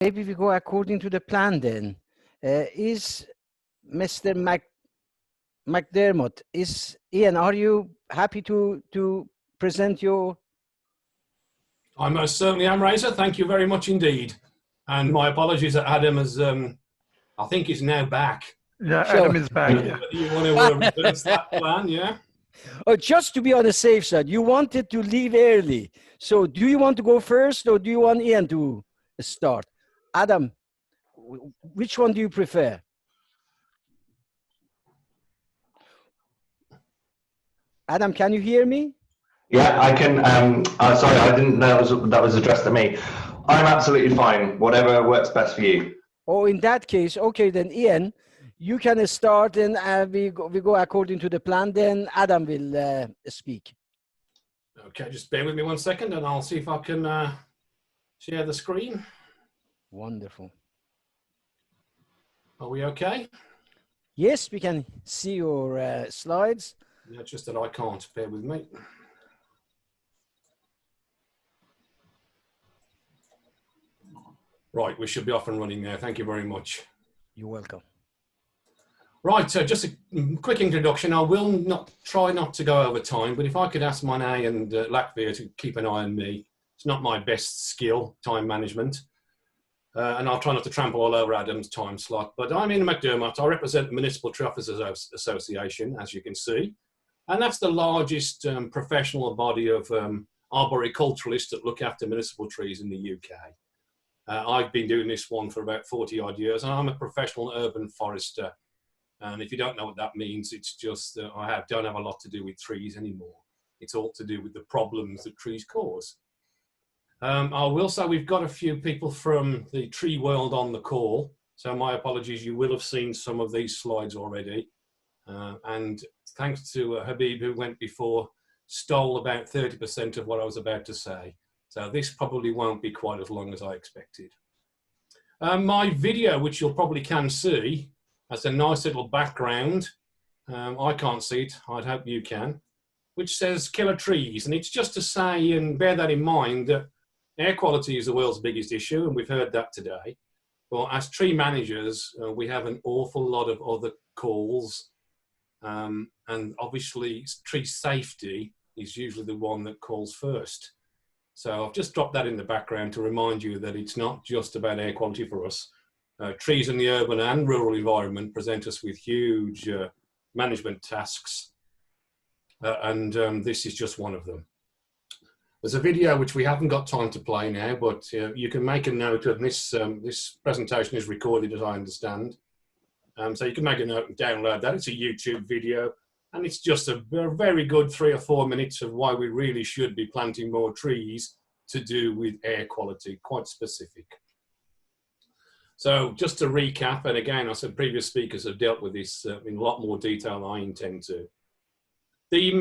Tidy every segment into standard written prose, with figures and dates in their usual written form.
Maybe we go according to the plan then. Is Mr. McDermott, Ian, are you happy to present your... I most certainly am, Razor. Thank you very much indeed. And my apologies that Adam has, I think he's now back. Yeah, Adam is back. Yeah. You want to reverse that plan, yeah? Oh, just to be on the safe side, you wanted to leave early. So do you want to go first or do you want Ian to start? Adam, which one do you prefer? Adam, can you hear me? Yeah, I can. Sorry, I didn't know that was addressed to me. I'm absolutely fine. Whatever works best for you. Oh, in that case, okay, then Ian, you can start and we go according to the plan. Then Adam will speak. Okay, just bear with me 1 second and I'll see if I can share the screen. Wonderful. Are we okay? Yes, we can see your slides. Yeah, it's just that I can't. Bear with me. Right, we should be off and running now. Thank you very much. You're welcome. Right, so just a quick introduction. I will try not to go over time, but if I could ask Monet and Latvia to keep an eye on me. It's not my best skill, time management. And I'll try not to trample all over Adam's time slot. But I'm Ian McDermott. I represent the Municipal Tree Officers Association, as you can see. And that's the largest professional body of arboriculturalists that look after municipal trees in the UK. I've been doing this one for about 40 odd years, and I'm a professional urban forester. And if you don't know what that means, it's just that I don't have a lot to do with trees anymore. It's all to do with the problems that trees cause. I will say we've got a few people from the tree world on the call. So my apologies, you will have seen some of these slides already. And thanks to Habib, who went before, stole about 30% of what I was about to say. So this probably won't be quite as long as I expected. My video, which you'll probably can see, has a nice little background. I can't see it, I'd hope you can, which says killer trees. And it's just to say and bear that in mind that air quality is the world's biggest issue, and we've heard that today. Well, as tree managers, we have an awful lot of other calls. And obviously tree safety is usually the one that calls first. So I've just dropped that in the background to remind you that it's not just about air quality for us. Trees in the urban and rural environment present us with huge management tasks. And this is just one of them. There's a video which we haven't got time to play now, but you can make a note of this. This presentation is recorded, as I understand. So you can make a note and download that. It's a YouTube video, and it's just a very good 3 or 4 minutes of why we really should be planting more trees to do with air quality, quite specific. So just to recap, and again, I said previous speakers have dealt with this in a lot more detail than I intend to. The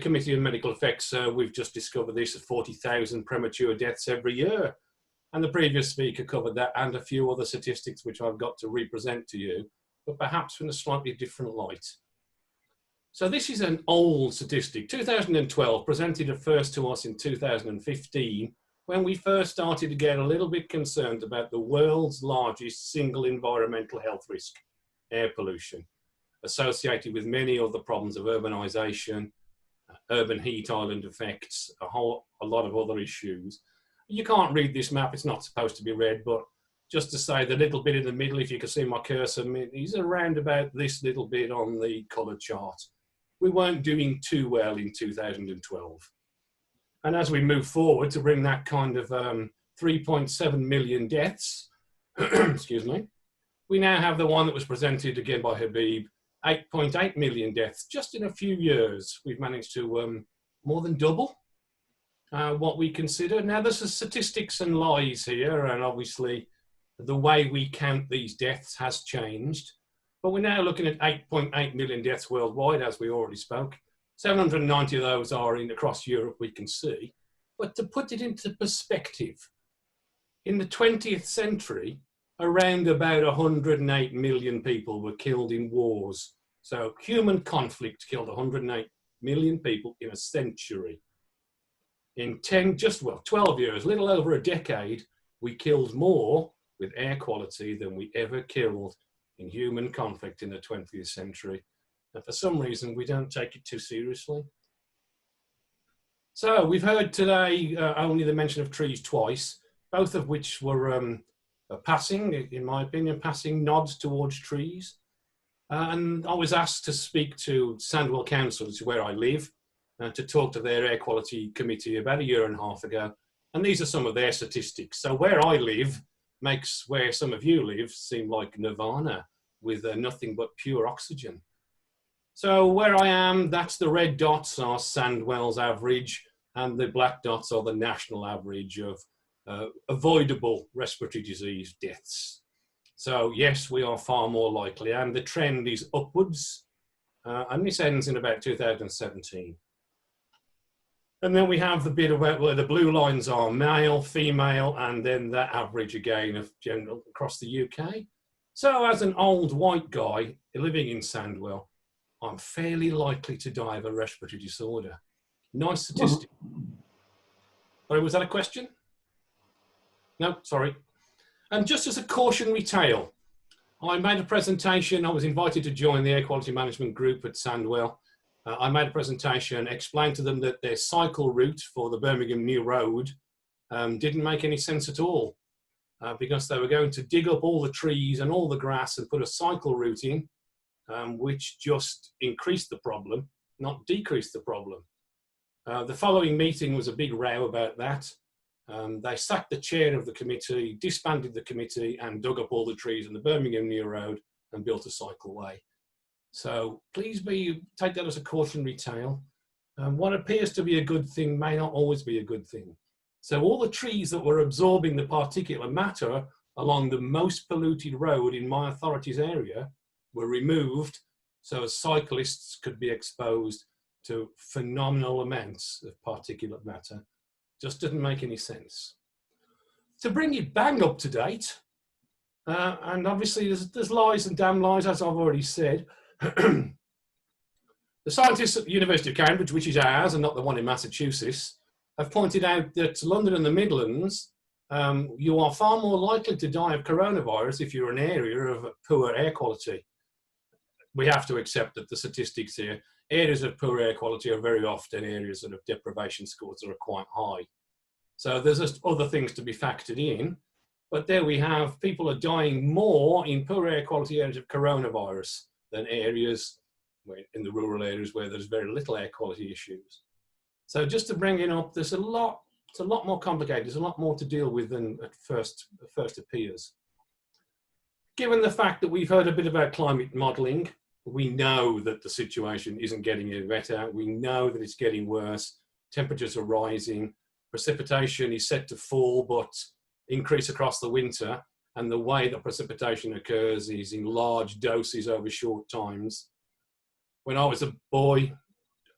Committee on Medical Effects, we've just discovered this, 40,000 premature deaths every year. And the previous speaker covered that and a few other statistics which I've got to represent to you, but perhaps in a slightly different light. So this is an old statistic. 2012 presented it first to us in 2015, when we first started to get a little bit concerned about the world's largest single environmental health risk, air pollution, associated with many other problems of urbanisation, urban heat island effects, a lot of other issues. You can't read this map, it's not supposed to be read, but just to say the little bit in the middle, if you can see my cursor, is around about this little bit on the colour chart. We weren't doing too well in 2012. And as we move forward to bring that kind of 3.7 million deaths, excuse me, we now have the one that was presented again by Habib, 8.8 million deaths just in a few years. We've managed to more than double what we consider. Now there's the statistics and lies here, and obviously the way we count these deaths has changed. But we're now looking at 8.8 million deaths worldwide, as we already spoke. 790 of those are across Europe, we can see. But to put it into perspective, in the 20th century, around about 108 million people were killed in wars. So human conflict killed 108 million people in a century. In 12 years, a little over a decade, we killed more with air quality than we ever killed in human conflict in the 20th century. And for some reason, we don't take it too seriously. So we've heard today only the mention of trees twice, both of which were passing, in my opinion, passing nods towards trees. And I was asked to speak to Sandwell Council, which is where I live, to talk to their air quality committee about 1.5 years ago. And these are some of their statistics. So where I live makes where some of you live seem like nirvana with nothing but pure oxygen. So where I am, that's the red dots are Sandwell's average, and the black dots are the national average of avoidable respiratory disease deaths. So yes, we are far more likely, and the trend is upwards, and this ends in about 2017. And then we have the bit about where the blue lines are male, female, and then that average again of general across the UK. So as an old white guy living in Sandwell, I'm fairly likely to die of a respiratory disorder. Nice statistic. Sorry, was that a question? No, sorry. And just as a cautionary tale, I made a presentation. I was invited to join the air quality management group at Sandwell. I made a presentation, explained to them that their cycle route for the Birmingham New Road didn't make any sense at all because they were going to dig up all the trees and all the grass and put a cycle route in, which just increased the problem, not decreased the problem. The following meeting was a big row about that. They sacked the chair of the committee, disbanded the committee, and dug up all the trees in the Birmingham New Road and built a cycleway. So please take that as a cautionary tale. What appears to be a good thing may not always be a good thing. So all the trees that were absorbing the particulate matter along the most polluted road in my authority's area were removed so as cyclists could be exposed to phenomenal amounts of particulate matter. Just didn't make any sense. To bring you bang up to date, and obviously there's lies and damn lies, as I've already said. The scientists at the University of Cambridge, which is ours and not the one in Massachusetts, have pointed out that London and the Midlands, you are far more likely to die of coronavirus if you're in an area of poor air quality. We have to accept that the statistics here, areas of poor air quality are very often areas that have deprivation scores that are quite high. So there's just other things to be factored in, but there we have, people are dying more in poor air quality areas of coronavirus than areas in the rural areas where there's very little air quality issues. So just to bring it up, it's a lot more complicated. There's a lot more to deal with than at first appears. Given the fact that we've heard a bit about climate modelling, we know that the situation isn't getting any better. We know that it's getting worse. Temperatures are rising. Precipitation is set to fall, but increase across the winter. And the way that precipitation occurs is in large doses over short times. When I was a boy,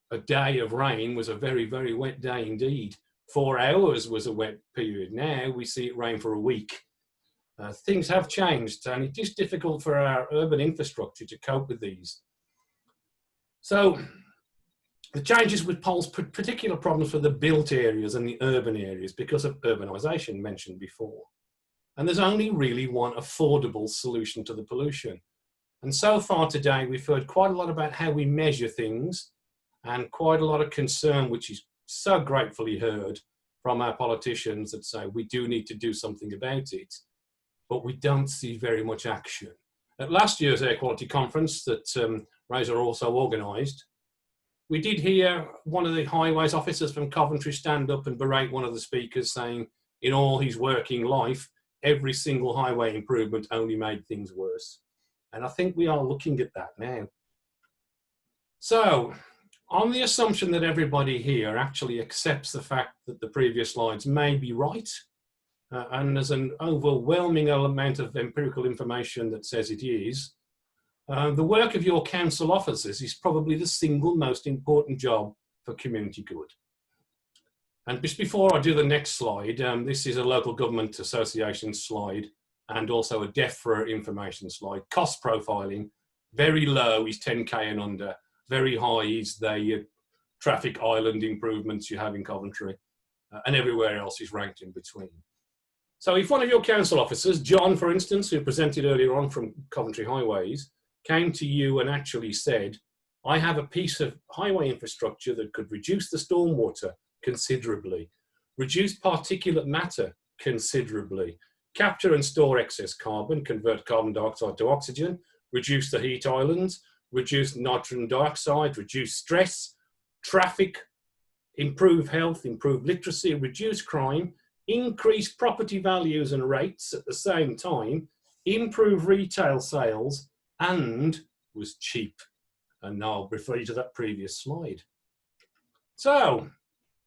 a day of rain was a very, very wet day indeed. 4 hours was a wet period. Now we see it rain for a week. Things have changed, and it is difficult for our urban infrastructure to cope with these. So the changes would pose particular problems for the built areas and the urban areas because of urbanisation mentioned before. And there's only really one affordable solution to the pollution. And so far today, we've heard quite a lot about how we measure things and quite a lot of concern, which is so gratefully heard from our politicians that say we do need to do something about it, but we don't see very much action. At last year's Air Quality Conference that Razor also organised, we did hear one of the highways officers from Coventry stand up and berate one of the speakers saying in all his working life, every single highway improvement only made things worse. And I think we are looking at that now. So, on the assumption that everybody here actually accepts the fact that the previous slides may be right, and there's an overwhelming amount of empirical information that says it is, the work of your council officers is probably the single most important job for community good. And just before I do the next slide, this is a local government association slide and also a DEFRA information slide. Cost profiling, very low is 10K and under, very high is the traffic island improvements you have in Coventry, and everywhere else is ranked in between. So if one of your council officers, John, for instance, who presented earlier on from Coventry Highways, came to you and actually said, I have a piece of highway infrastructure that could reduce the stormwater considerably, reduce particulate matter considerably, capture and store excess carbon, convert carbon dioxide to oxygen, reduce the heat islands, reduce nitrogen dioxide, reduce stress, traffic, improve health, improve literacy, reduce crime, increase property values and rates at the same time, improve retail sales, and was cheap. And now I'll refer you to that previous slide. So,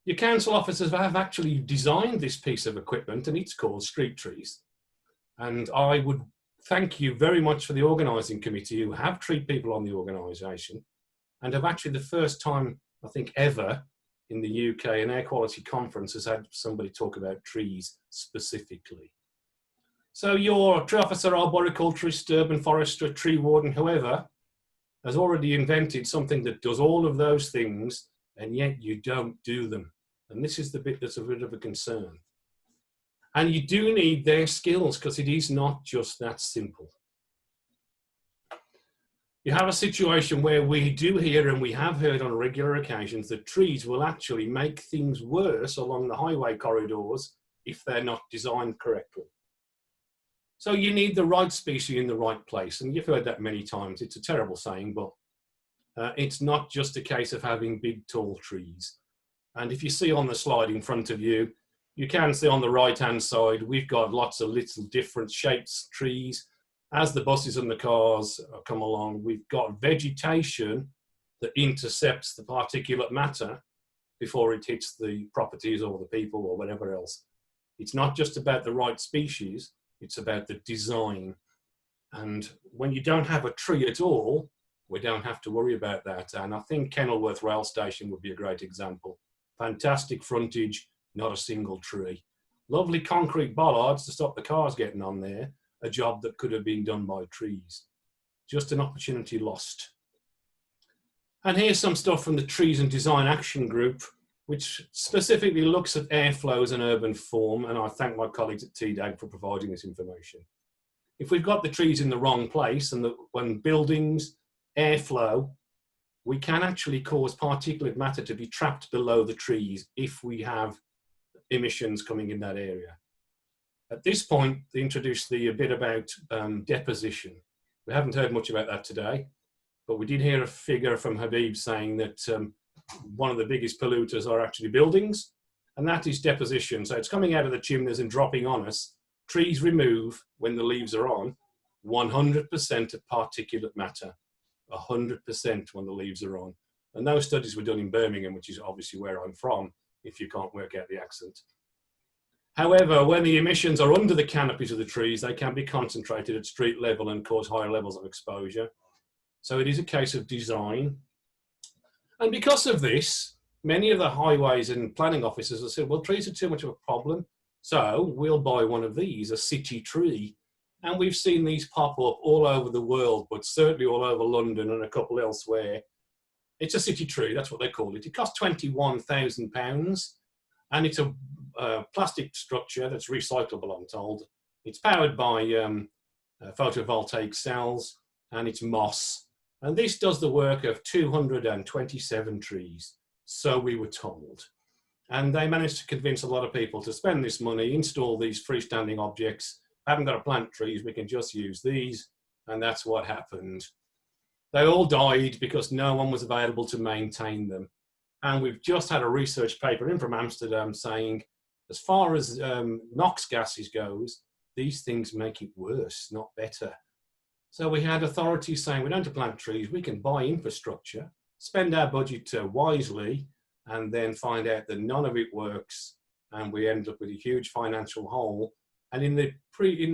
your council officers have actually designed this piece of equipment, and it's called street trees. And I would thank you very much for the organising committee who have tree people on the organisation and have actually the first time, I think, ever in the UK, an air quality conference has had somebody talk about trees specifically. So your tree officer, arboriculturist, urban forester, tree warden, whoever, has already invented something that does all of those things, and yet you don't do them. And this is the bit that's a bit of a concern. And you do need their skills, because it is not just that simple. You have a situation where we do hear, and we have heard on regular occasions, that trees will actually make things worse along the highway corridors if they're not designed correctly. So you need the right species in the right place. And you've heard that many times. It's a terrible saying, but it's not just a case of having big, tall trees. And if you see on the slide in front of you, you can see on the right-hand side, we've got lots of little different shapes, trees. As the buses and the cars come along, we've got vegetation that intercepts the particulate matter before it hits the properties or the people or whatever else. It's not just about the right species, it's about the design. And when you don't have a tree at all, we don't have to worry about that. And I think Kenilworth Rail Station would be a great example. Fantastic frontage, not a single tree. Lovely concrete bollards to stop the cars getting on there, a job that could have been done by trees. Just an opportunity lost. And here's some stuff from the Trees and Design Action Group, which specifically looks at airflows and urban form, and I thank my colleagues at TDAG for providing this information. If we've got the trees in the wrong place, and when buildings, airflow, we can actually cause particulate matter to be trapped below the trees if we have emissions coming in that area. At this point, they introduced a bit about deposition. We haven't heard much about that today, but we did hear a figure from Habib saying that one of the biggest polluters are actually buildings, and that is deposition. So it's coming out of the chimneys and dropping on us. Trees remove, when the leaves are on, 100% of particulate matter, 100% when the leaves are on. And those studies were done in Birmingham, which is obviously where I'm from, if you can't work out the accent. However, when the emissions are under the canopies of the trees, they can be concentrated at street level and cause higher levels of exposure. So it is a case of design. And because of this, many of the highways and planning officers have said, well, trees are too much of a problem, so we'll buy one of these, a city tree. And we've seen these pop up all over the world, but certainly all over London and a couple elsewhere. It's a city tree, that's what they call it. It costs £21,000, and it's a plastic structure that's recyclable, I'm told. It's powered by photovoltaic cells, and it's moss. And this does the work of 227 trees, so we were told. And they managed to convince a lot of people to spend this money, install these freestanding objects. Haven't got to plant trees, we can just use these, and that's what happened. They all died because no one was available to maintain them. And we've just had a research paper in from Amsterdam saying, as far as NOx gases goes, these things make it worse, not better. So we had authorities saying, we don't have to plant trees, we can buy infrastructure, spend our budget wisely, and then find out that none of it works, and we end up with a huge financial hole. And in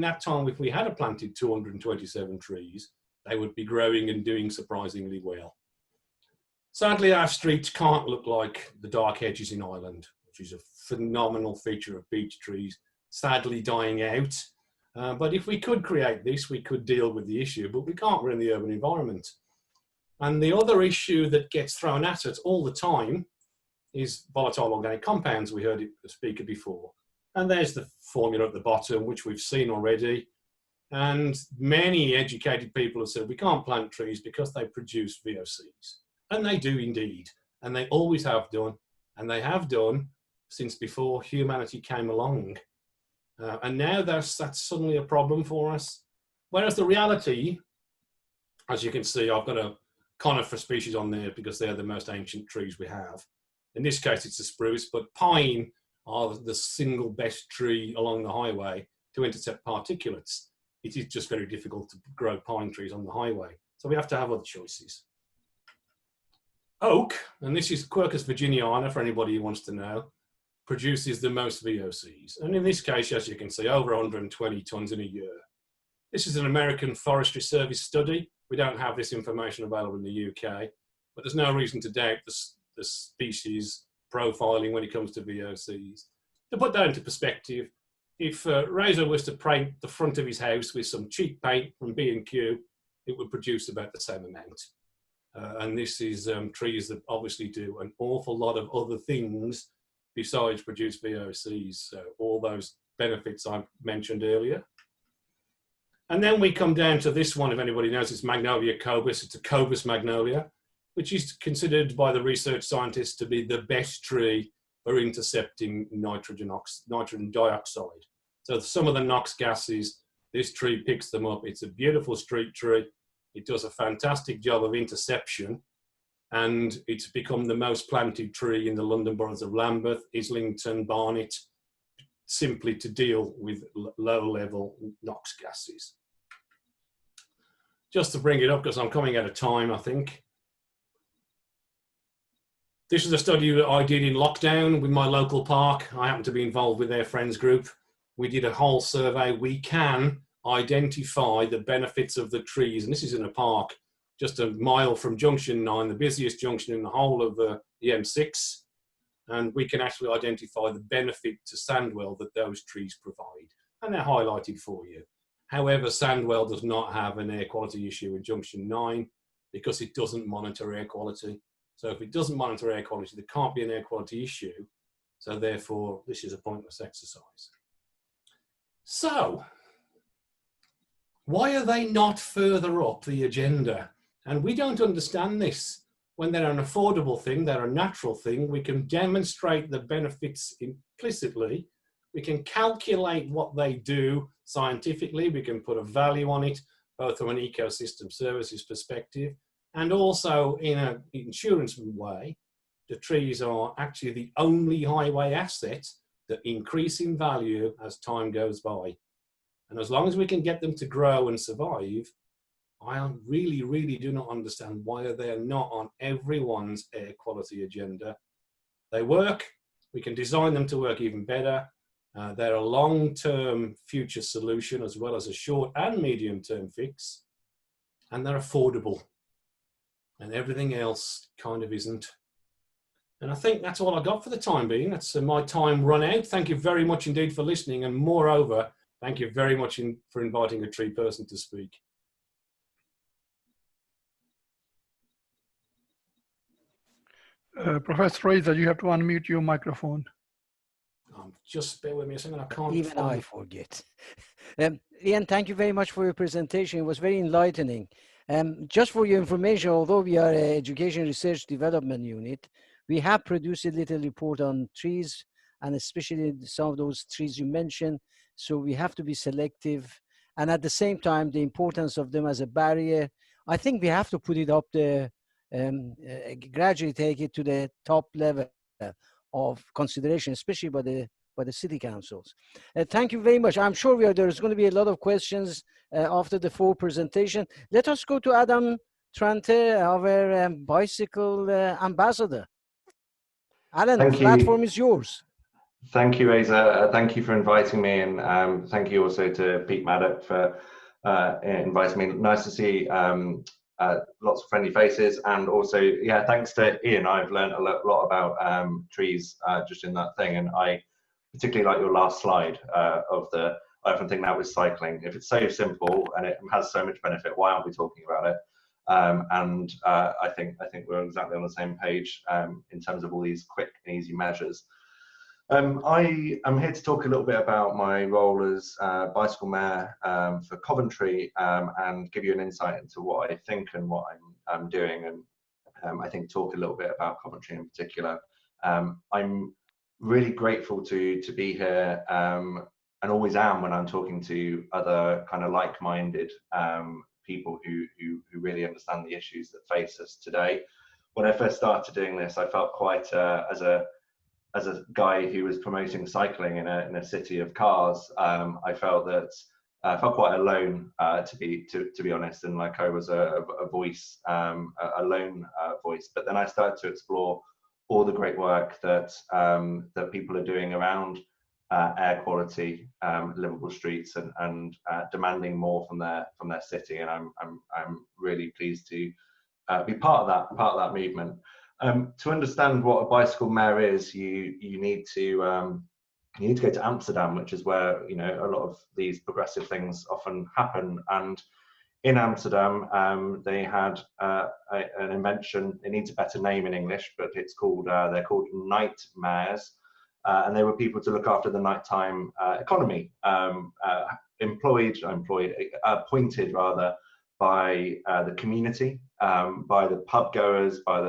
that time, if we had planted 227 trees, they would be growing and doing surprisingly well. Sadly, our streets can't look like the dark hedges in Ireland, which is a phenomenal feature of beech trees, sadly dying out. But if we could create this, we could deal with the issue, but we can't. We're in the urban environment. And the other issue that gets thrown at us all the time is volatile organic compounds. We heard the speaker before. And there's the formula at the bottom, which we've seen already. And many educated people have said we can't plant trees because they produce VOCs. And they do indeed. And they always have done. And they have done since before humanity came along. And now that's suddenly a problem for us. Whereas the reality, as you can see, I've got a conifer species on there because they're the most ancient trees we have. In this case, it's a spruce, but pine are the single best tree along the highway to intercept particulates. It is just very difficult to grow pine trees on the highway. So we have to have other choices. Oak, and this is Quercus virginiana for anybody who wants to know, produces the most VOCs. And in this case, as you can see, over 120 tons in a year. This is an American Forestry Service study. We don't have this information available in the UK, but there's no reason to doubt the species profiling when it comes to VOCs. To put that into perspective, if Razor was to paint the front of his house with some cheap paint from B&Q, it would produce about the same amount. And this is trees that obviously do an awful lot of other things besides produce VOCs, all those benefits I mentioned earlier. And then we come down to this one, if anybody knows, it's Magnolia cobus. It's a cobus magnolia, which is considered by the research scientists to be the best tree for intercepting nitrogen dioxide. So some of the NOx gases, this tree picks them up. It's a beautiful street tree. It does a fantastic job of interception, and it's become the most planted tree in the London boroughs of Lambeth, Islington, Barnet, simply to deal with low-level NOx gases. Just to bring it up, because I'm coming out of time, I think. This is a study that I did in lockdown with my local park. I happen to be involved with their friends group. We did a whole survey. We can identify the benefits of the trees, and this is in a park just a mile from Junction 9, the busiest junction in the whole of the M6, and we can actually identify the benefit to Sandwell that those trees provide, and they're highlighted for you. However, Sandwell does not have an air quality issue in Junction 9 because it doesn't monitor air quality. So if it doesn't monitor air quality, there can't be an air quality issue. So therefore, this is a pointless exercise. So, why are they not further up the agenda? And we don't understand this. When they're an affordable thing, they're a natural thing, we can demonstrate the benefits implicitly. We can calculate what they do scientifically. We can put a value on it, both from an ecosystem services perspective, and also in an insurance way. The trees are actually the only highway asset that increase in value as time goes by. And as long as we can get them to grow and survive, I really, really do not understand why they're not on everyone's air quality agenda. They work. We can design them to work even better. They're a long-term future solution as well as a short and medium-term fix. And they're affordable. And everything else kind of isn't. And I think that's all I got for the time being. That's my time run out. Thank you very much indeed for listening. And moreover, thank you very much for inviting a tree person to speak. Professor Razor, you have to unmute your microphone. Just bear with me a second. I can't. Even I forget. Ian, thank you very much for your presentation. It was very enlightening. Just for your information, although we are an education research development unit, we have produced a little report on trees, and especially some of those trees you mentioned. So we have to be selective. And at the same time, the importance of them as a barrier, I think we have to put it up there, gradually take it to the top level of consideration, especially by the city councils. Thank you very much. I'm sure there's going to be a lot of questions after the full presentation. Let us go to Adam Trante, our bicycle ambassador. Alan, the platform is yours. Thank you, Asa. Thank you for inviting me, and thank you also to Pete Maddock for inviting me. Nice to see lots of friendly faces, and also, yeah, thanks to Ian. I've learned a lot about trees just in that thing, and I particularly like your last slide of the. I often think that with cycling, if it's so simple and it has so much benefit, why aren't we talking about it? I think we're exactly on the same page in terms of all these quick and easy measures. I am here to talk a little bit about my role as bicycle mayor for Coventry, and give you an insight into what I think and what I'm doing, and I think talk a little bit about Coventry in particular. I'm really grateful to be here, and always am when I'm talking to other kind of like-minded people who really understand the issues that face us today. When I first started doing this, I felt quite as a guy who was promoting cycling in a city of cars. I felt that I felt quite alone, to be honest, and like I was a voice, a lone voice. But then I started to explore all the great work that that people are doing around air quality, livable streets, and demanding more from their city. And I'm really pleased to be part of that movement. To understand what a bicycle mayor is, you need to go to Amsterdam, which is where a lot of these progressive things often happen. And in Amsterdam, they had an invention. It needs a better name in English, but it's called they're called night mayors, and they were people to look after the nighttime economy, appointed rather by the community, by the pub goers, by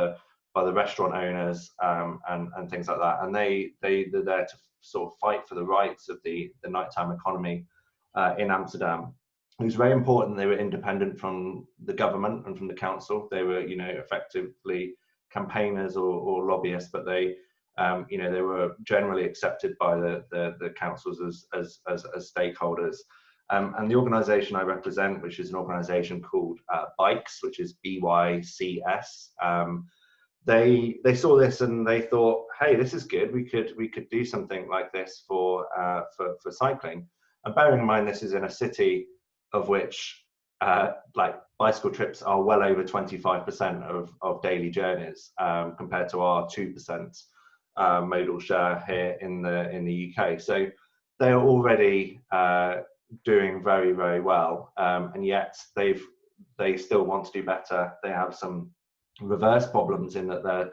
the restaurant owners, and things like that. And they're there to sort of fight for the rights of the nighttime economy in Amsterdam. It was very important they were independent from the government and from the council. They were, effectively campaigners or lobbyists, but they were generally accepted by the councils as stakeholders. And the organisation I represent, which is an organisation called BYCS, which is BYCS, they saw this and they thought, hey, this is good. We could do something like this for cycling. And bearing in mind, this is in a city of which like bicycle trips are well over 25% of daily journeys, compared to our 2% modal share here in the UK. So they are already doing very, very well, and yet they still want to do better. They have some reverse problems in that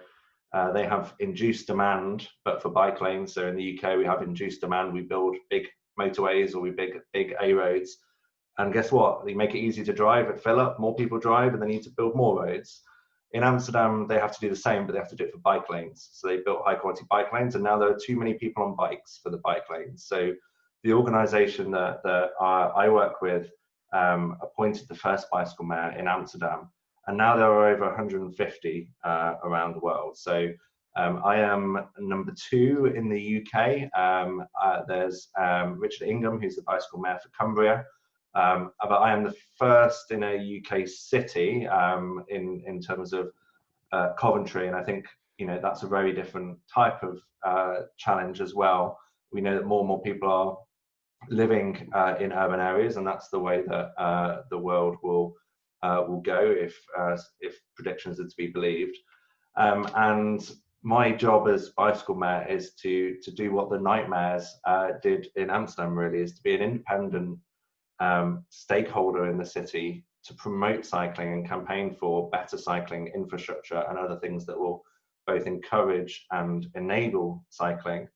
they have induced demand, but for bike lanes. So in the UK, we have induced demand. We build big motorways or we big A roads, and guess what? They make it easy to drive at fill up. More people drive, and they need to build more roads. In Amsterdam, they have to do the same, but they have to do it for bike lanes. So they built high quality bike lanes, and now there are too many people on bikes for the bike lanes. So the organisation that I work with appointed the first bicycle mayor in Amsterdam, and now there are over 150 around the world. So I am number 2 in the UK. There's Richard Ingham, who's the bicycle mayor for Cumbria. But I am the first in a UK city in terms of Coventry, and I think that's a very different type of challenge as well. We know that more and more people are living in urban areas, and that's the way that the world will go if predictions are to be believed. And my job as bicycle mayor is to do what the night mayors did in Amsterdam. Really, is to be an independent stakeholder in the city to promote cycling and campaign for better cycling infrastructure and other things that will both encourage and enable cycling,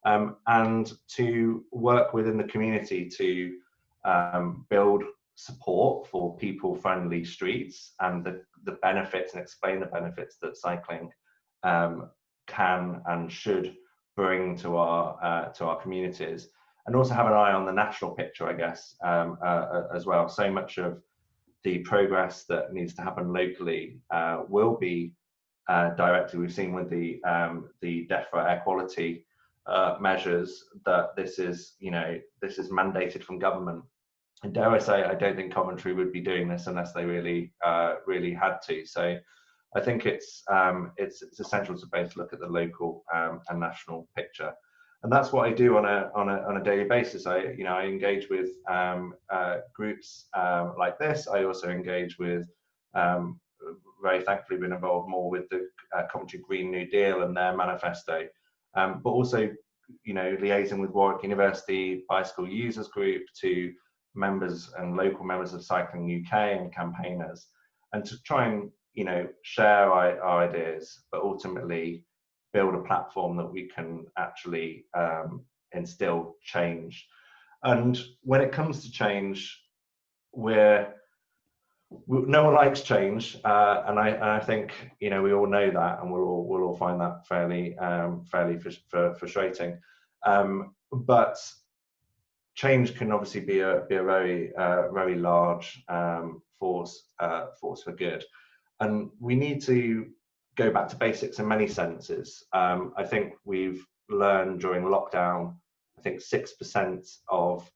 and to work within the community to build support for people-friendly streets and the benefits, and explain the benefits that cycling can and should bring to our communities, and also have an eye on the national picture, I guess, as well. So much of the progress that needs to happen locally will be directed. We've seen with the DEFRA air quality measures that this is mandated from government. And dare I say, I don't think Coventry would be doing this unless they really had to. So I think it's essential to both look at the local and national picture. And that's what I do on a daily basis. I engage with groups like this. I also engage with, very thankfully, been involved more with the Coventry Green New Deal and their manifesto, but also liaising with Warwick University Bicycle Users Group, to members and local members of Cycling UK and campaigners, and to try and share our ideas, but ultimately build a platform that we can actually instill change. And when it comes to change, no one likes change, and I think, you know, we all know that, and we'll all find that fairly frustrating. But change can obviously be a very large force for good, and we need to go back to basics in many senses. I think we've learned during lockdown, I think 6% of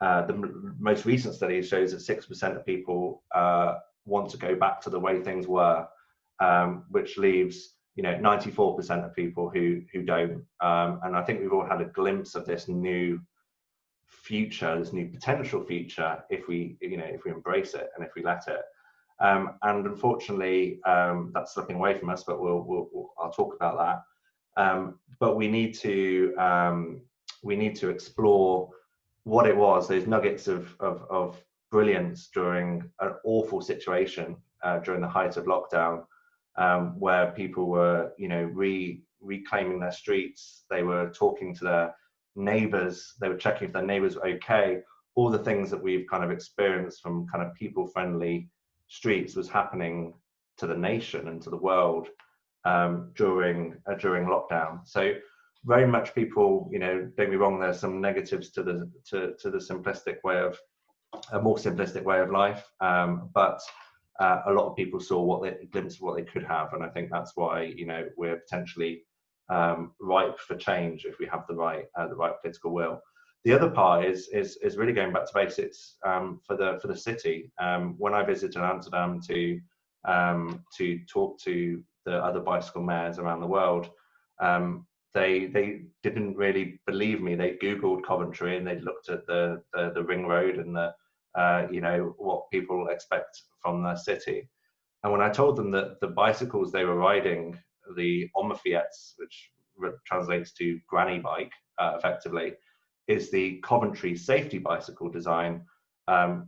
the most recent study shows that 6% of people want to go back to the way things were, which leaves, you know, 94% of people who don't. And I think we've all had a glimpse of this new future, this new potential future, if we embrace it and if we let it. And unfortunately, that's slipping away from us, but I'll talk about that. But we need to explore what it was, those nuggets of brilliance during an awful situation during the height of lockdown, where people were, you know, reclaiming their streets. They were talking to their neighbors. They were checking if their neighbors were okay. All the things that we've kind of experienced from kind of people-friendly streets was happening to the nation and to the world during lockdown. So very much people, you know, don't be wrong, there's some negatives to the simplistic way of a more simplistic way of life, but a lot of people saw a glimpse of what they could have, and I think that's why, you know, we're potentially ripe for change if we have the right political will. The other part is really going back to basics for the city. When I visited Amsterdam to talk to the other bicycle mayors around the world, they didn't really believe me. They Googled Coventry and they looked at the ring road and you know, what people expect from the city. And when I told them that the bicycles they were riding, the Afield, which translates to granny bike, effectively, is the Coventry safety bicycle design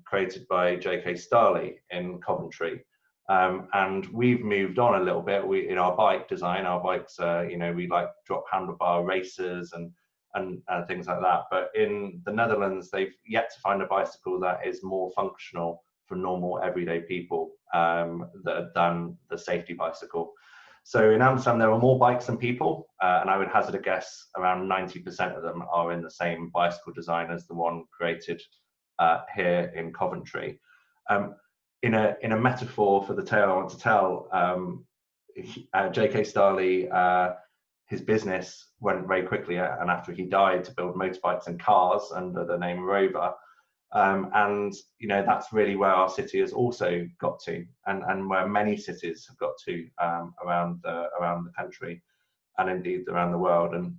created by J.K. Starley in Coventry. And we've moved on a little bit. In our bike design, our bikes, you know, we like drop handlebar racers and things like that. But in the Netherlands, they've yet to find a bicycle that is more functional for normal everyday people than the safety bicycle. So in Amsterdam, there are more bikes than people, and I would hazard a guess around 90% of them are in the same bicycle design as the one created here in Coventry. In a metaphor for the tale I want to tell, J.K. Starley, his business went very quickly, and after he died, to build motorbikes and cars under the name Rover. And you know, that's really where our city has also got to, and where many cities have got to around the country, and indeed around the world. And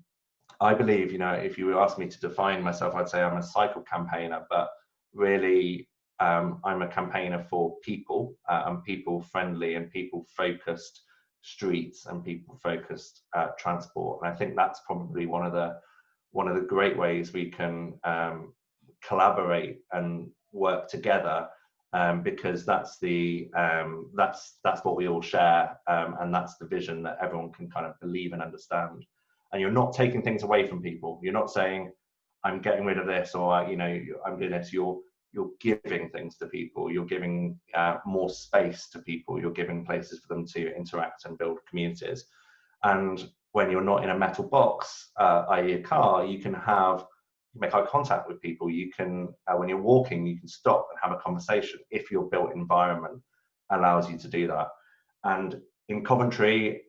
I believe, you know, if you ask me to define myself, I'd say I'm a cycle campaigner, but really I'm a campaigner for people, and people friendly and people focused streets and people focused transport. And I think that's probably one of the great ways we can collaborate and work together, because that's what we all share, and that's the vision that everyone can kind of believe and understand. And you're not taking things away from people. You're not saying I'm getting rid of this, or you know, I'm doing this. You're giving things to people. You're giving more space to people. You're giving places for them to interact and build communities. And when you're not in a metal box, i.e. a car, you can make eye contact with people. You can, when you're walking, you can stop and have a conversation if your built environment allows you to do that. And in Coventry,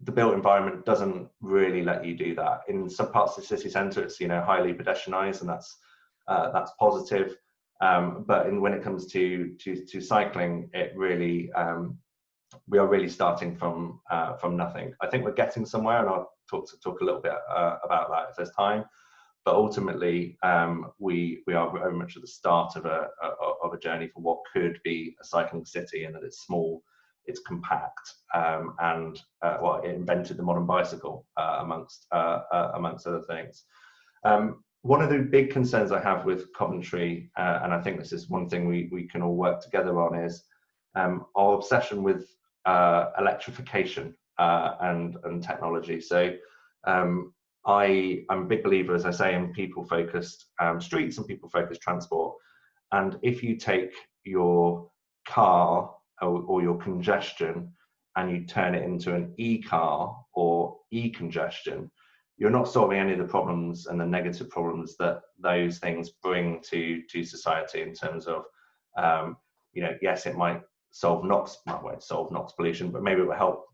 the built environment doesn't really let you do that. In some parts of the city centre, it's, you know, highly pedestrianised, and that's positive. But when it comes to cycling, it really we are really starting from nothing. I think we're getting somewhere, and I'll talk a little bit about that if there's time. But ultimately, we are very much at the start of a journey for what could be a cycling city, and that it's small, it's compact, and well, it invented the modern bicycle amongst other things. One of the big concerns I have with Coventry, and I think this is one thing we can all work together on, is our obsession with electrification. and technology. So I'm a big believer, as I say, in people-focused streets and people-focused transport. And if you take your car or your congestion and you turn it into an e-car or e-congestion, you're not solving any of the problems and the negative problems that those things bring to society in terms of, yes, it might solve NOx, well, it won't solve NOx pollution, but maybe it will help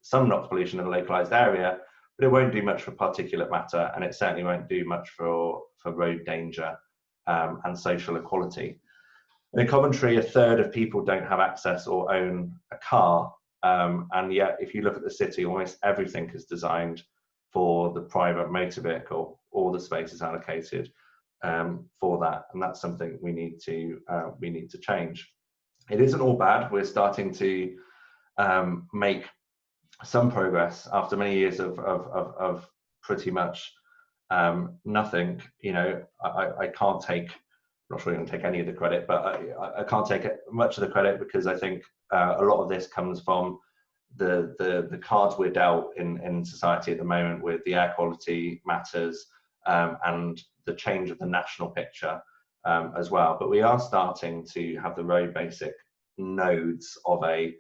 some NOx pollution in a localized area, but it won't do much for particulate matter, and it certainly won't do much for road danger and social equality. In Coventry, 1/3 of people don't have access or own a car, and yet if you look at the city, almost everything is designed for the private motor vehicle. All the space is allocated for that, and that's something we need to change. It isn't all bad. We're starting to make some progress after many years of pretty much nothing. I can't take, I'm not sure I can take any of the credit, but I can't take much of the credit, because I think a lot of this comes from the cards we're dealt in society at the moment, with the air quality matters and the change of the national picture as well. But we are starting to have the road basic nodes of a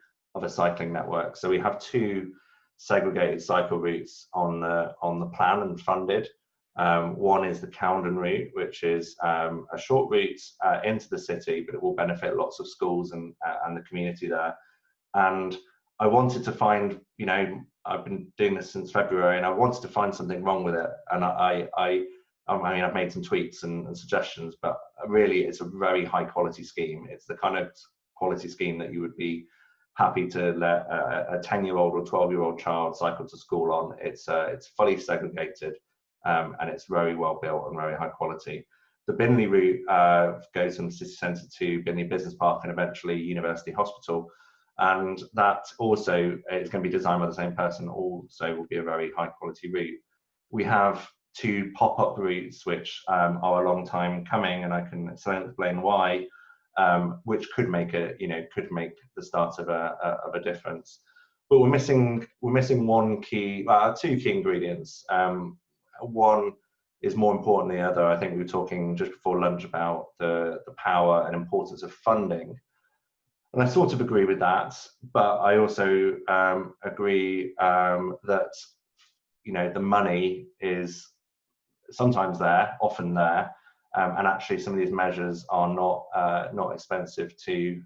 cycling network. So we have 2 segregated cycle routes on the plan and funded. One is the Cowden route, which is a short route into the city, but it will benefit lots of schools and the community there. And I wanted to find, I've been doing this since February, and I wanted to find something wrong with it. And I've made some tweaks and suggestions, but really it's a very high quality scheme. It's the kind of quality scheme that you would be happy to let a 10-year-old or 12-year-old child cycle to school on. It's fully segregated, and it's very well built and very high quality. The Binley route goes from the city centre to Binley Business Park and eventually University Hospital. And that also is going to be designed by the same person, also will be a very high quality route. We have 2 pop-up routes which are a long time coming, and I can explain why, which could make the start of a difference. But we're missing 2 key ingredients. One is more important than the other. I think we were talking just before lunch about the power and importance of funding. And I sort of agree with that, but I also agree that the money is sometimes there, often there, and actually some of these measures are not expensive to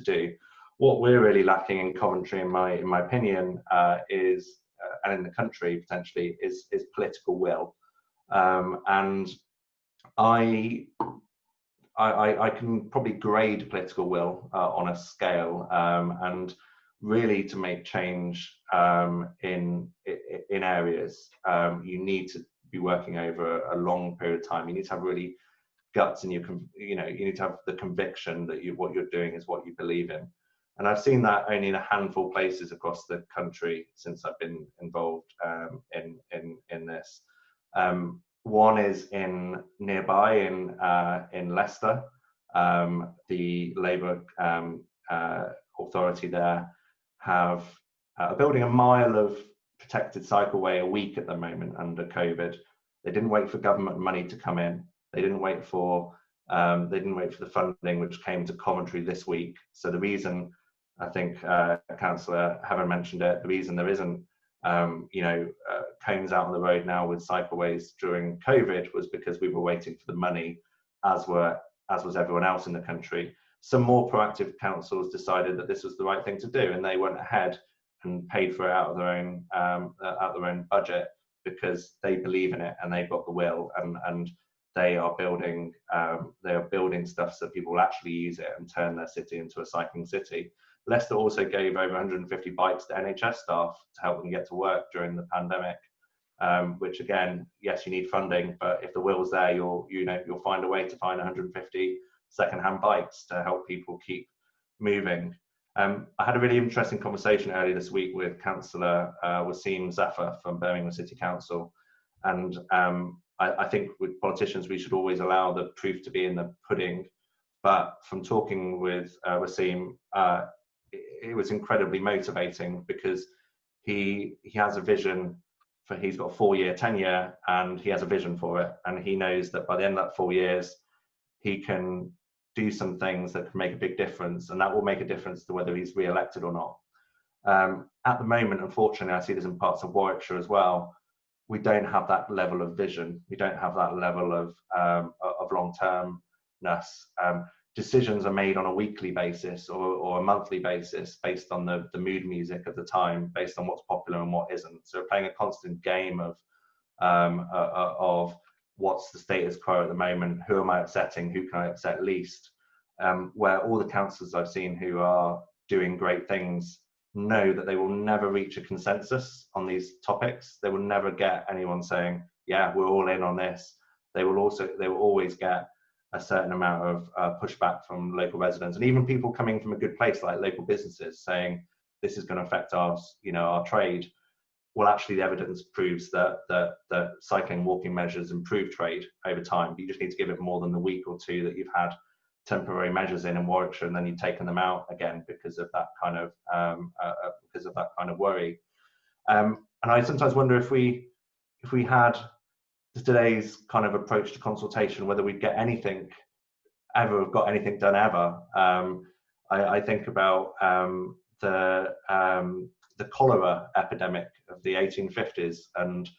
do. What we're really lacking in Coventry, in my opinion, is and in the country potentially is political will, and I can probably grade political will on a scale, and really to make change in areas, you need to be working over a long period of time. You need to have really guts, and you need to have the conviction that what you're doing is what you believe in. And I've seen that only in a handful of places across the country since I've been involved in this. One is nearby in Leicester. The Labour authority there are building a mile of protected cycleway a week at the moment under COVID. They didn't wait for government money to come in. They didn't wait for the funding which came to Coventry this week. So the reason, I think Councillor Heaven mentioned it, the reason there isn't cones out on the road now with cycleways during COVID was because we were waiting for the money, as was everyone else in the country. Some more proactive councils decided that this was the right thing to do, and they went ahead and paid for it out of their own budget, because they believe in it and they've got the will, and they are building stuff so people will actually use it and turn their city into a cycling city. Leicester also gave over 150 bikes to NHS staff to help them get to work during the pandemic, which again, yes, you need funding, but if the will's there, you'll find a way to find 150 second-hand bikes to help people keep moving. I had a really interesting conversation earlier this week with Councillor Wasim Zafar from Birmingham City Council, and I think with politicians we should always allow the proof to be in the pudding. But from talking with Wasim, it was incredibly motivating, because he has a vision for, he's got a 4-year, 10-year, and he has a vision for it. And he knows that by the end of that 4 years, he can do some things that can make a big difference, and that will make a difference to whether he's re-elected or not. At the moment, unfortunately, I see this in parts of Warwickshire as well, we don't have that level of vision. We don't have that level of long-termness. Decisions are made on a weekly basis or a monthly basis based on the mood music of the time, based on what's popular and what isn't. So we're playing a constant game of what's the status quo at the moment, who am I upsetting, who can I upset least, where all the councillors I've seen who are doing great things know that they will never reach a consensus on these topics. They will never get anyone saying, yeah, we're all in on this. They will always get a certain amount of pushback from local residents, and even people coming from a good place like local businesses saying this is going to affect our trade. Well, actually the evidence proves that cycling walking measures improve trade over time. You just need to give it more than the week or two that you've had temporary measures in Warwickshire, and then you've taken them out again because of that kind of worry. And I sometimes wonder if we had today's kind of approach to consultation, whether we'd get anything ever, got anything done ever. I think about the cholera epidemic of the 1850s, and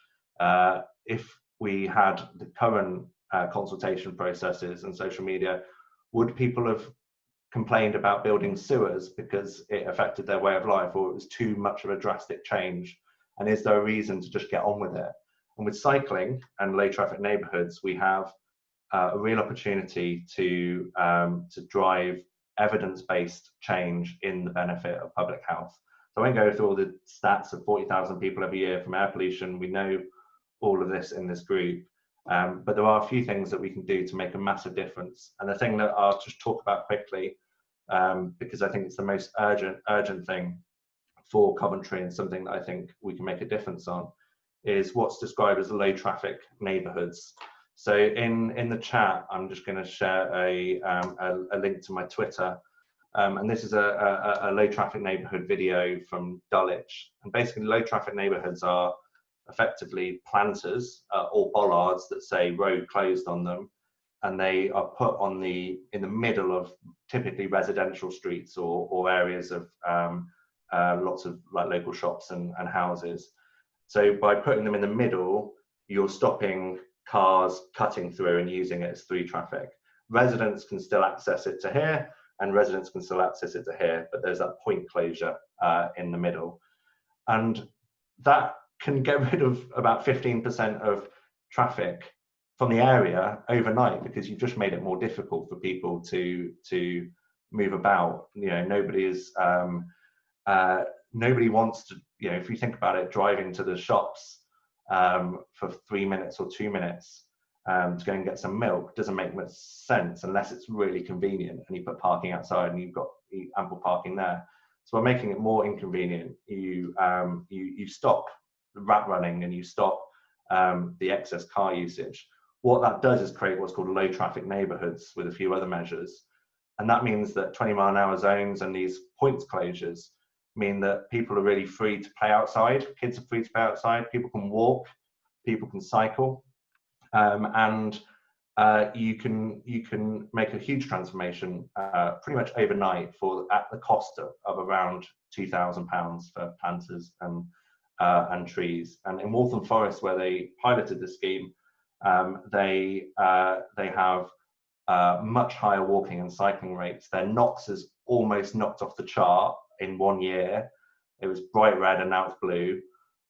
if we had the current consultation processes and social media, would people have complained about building sewers because it affected their way of life, or it was too much of a drastic change? And is there a reason to just get on with it? And with cycling and low traffic neighbourhoods, we have a real opportunity to drive evidence-based change in the benefit of public health. So I won't go through all the stats of 40,000 people every year from air pollution. We know all of this in this group, but there are a few things that we can do to make a massive difference. And the thing that I'll just talk about quickly, because I think it's the most urgent thing for Coventry and something that I think we can make a difference on, is what's described as low traffic neighbourhoods. So in the chat, I'm just going to share a link to my Twitter, and this is a low traffic neighbourhood video from Dulwich. And basically, low traffic neighbourhoods are effectively planters or bollards that say road closed on them, and they are put on in the middle of typically residential streets or areas of lots of like local shops and houses. So by putting them in the middle, you're stopping cars cutting through and using it as through traffic. Residents can still access it to here, and residents can still access it to here, but there's that point closure in the middle. And that can get rid of about 15% of traffic from the area overnight, because you've just made it more difficult for people to move about. You know, nobody wants to, you know, if you think about it, driving to the shops for 3 minutes or 2 minutes to go and get some milk doesn't make much sense unless it's really convenient and you put parking outside and you've got ample parking there. So by making it more inconvenient, you stop the rat running and you stop the excess car usage. What that does is create what's called low traffic neighbourhoods with a few other measures. And that means that 20-mile-an-hour zones and these points closures mean that people are really free to play outside. Kids are free to play outside. People can walk, people can cycle, and you can make a huge transformation pretty much overnight at the cost of around £2,000 for planters and trees. And in Waltham Forest, where they piloted the scheme, they have much higher walking and cycling rates. Their NOx is almost knocked off the chart in 1 year. It was bright red and now it's blue,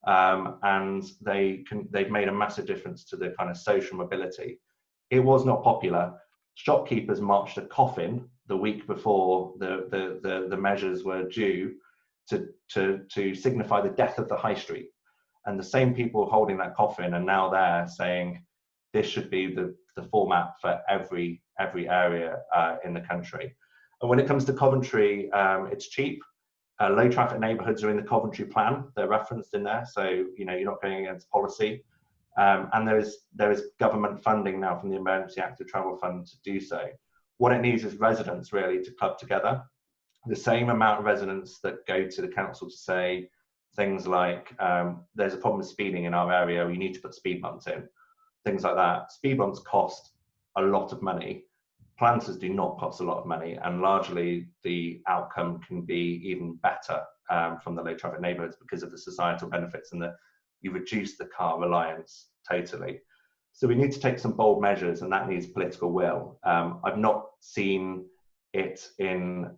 and they've made a massive difference to the kind of social mobility. It was not popular. Shopkeepers marched a coffin the week before the measures were due to signify the death of the high street, and the same people holding that coffin are now there saying this should be the format for every area in the country. And when it comes to Coventry, it's cheap. Low traffic neighbourhoods are in the Coventry plan. They're referenced in there, so you know you're not going against policy. And there is government funding now from the Emergency Active Travel Fund to do so. What it needs is residents really to club together. The same amount of residents that go to the council to say things like there's a problem with speeding in our area, you need to put speed bumps in, things like that. Speed bumps cost a lot of money. Planters do not cost a lot of money, and largely the outcome can be even better from the low traffic neighbourhoods because of the societal benefits, and that you reduce the car reliance totally. So we need to take some bold measures, and that needs political will. I've not seen it in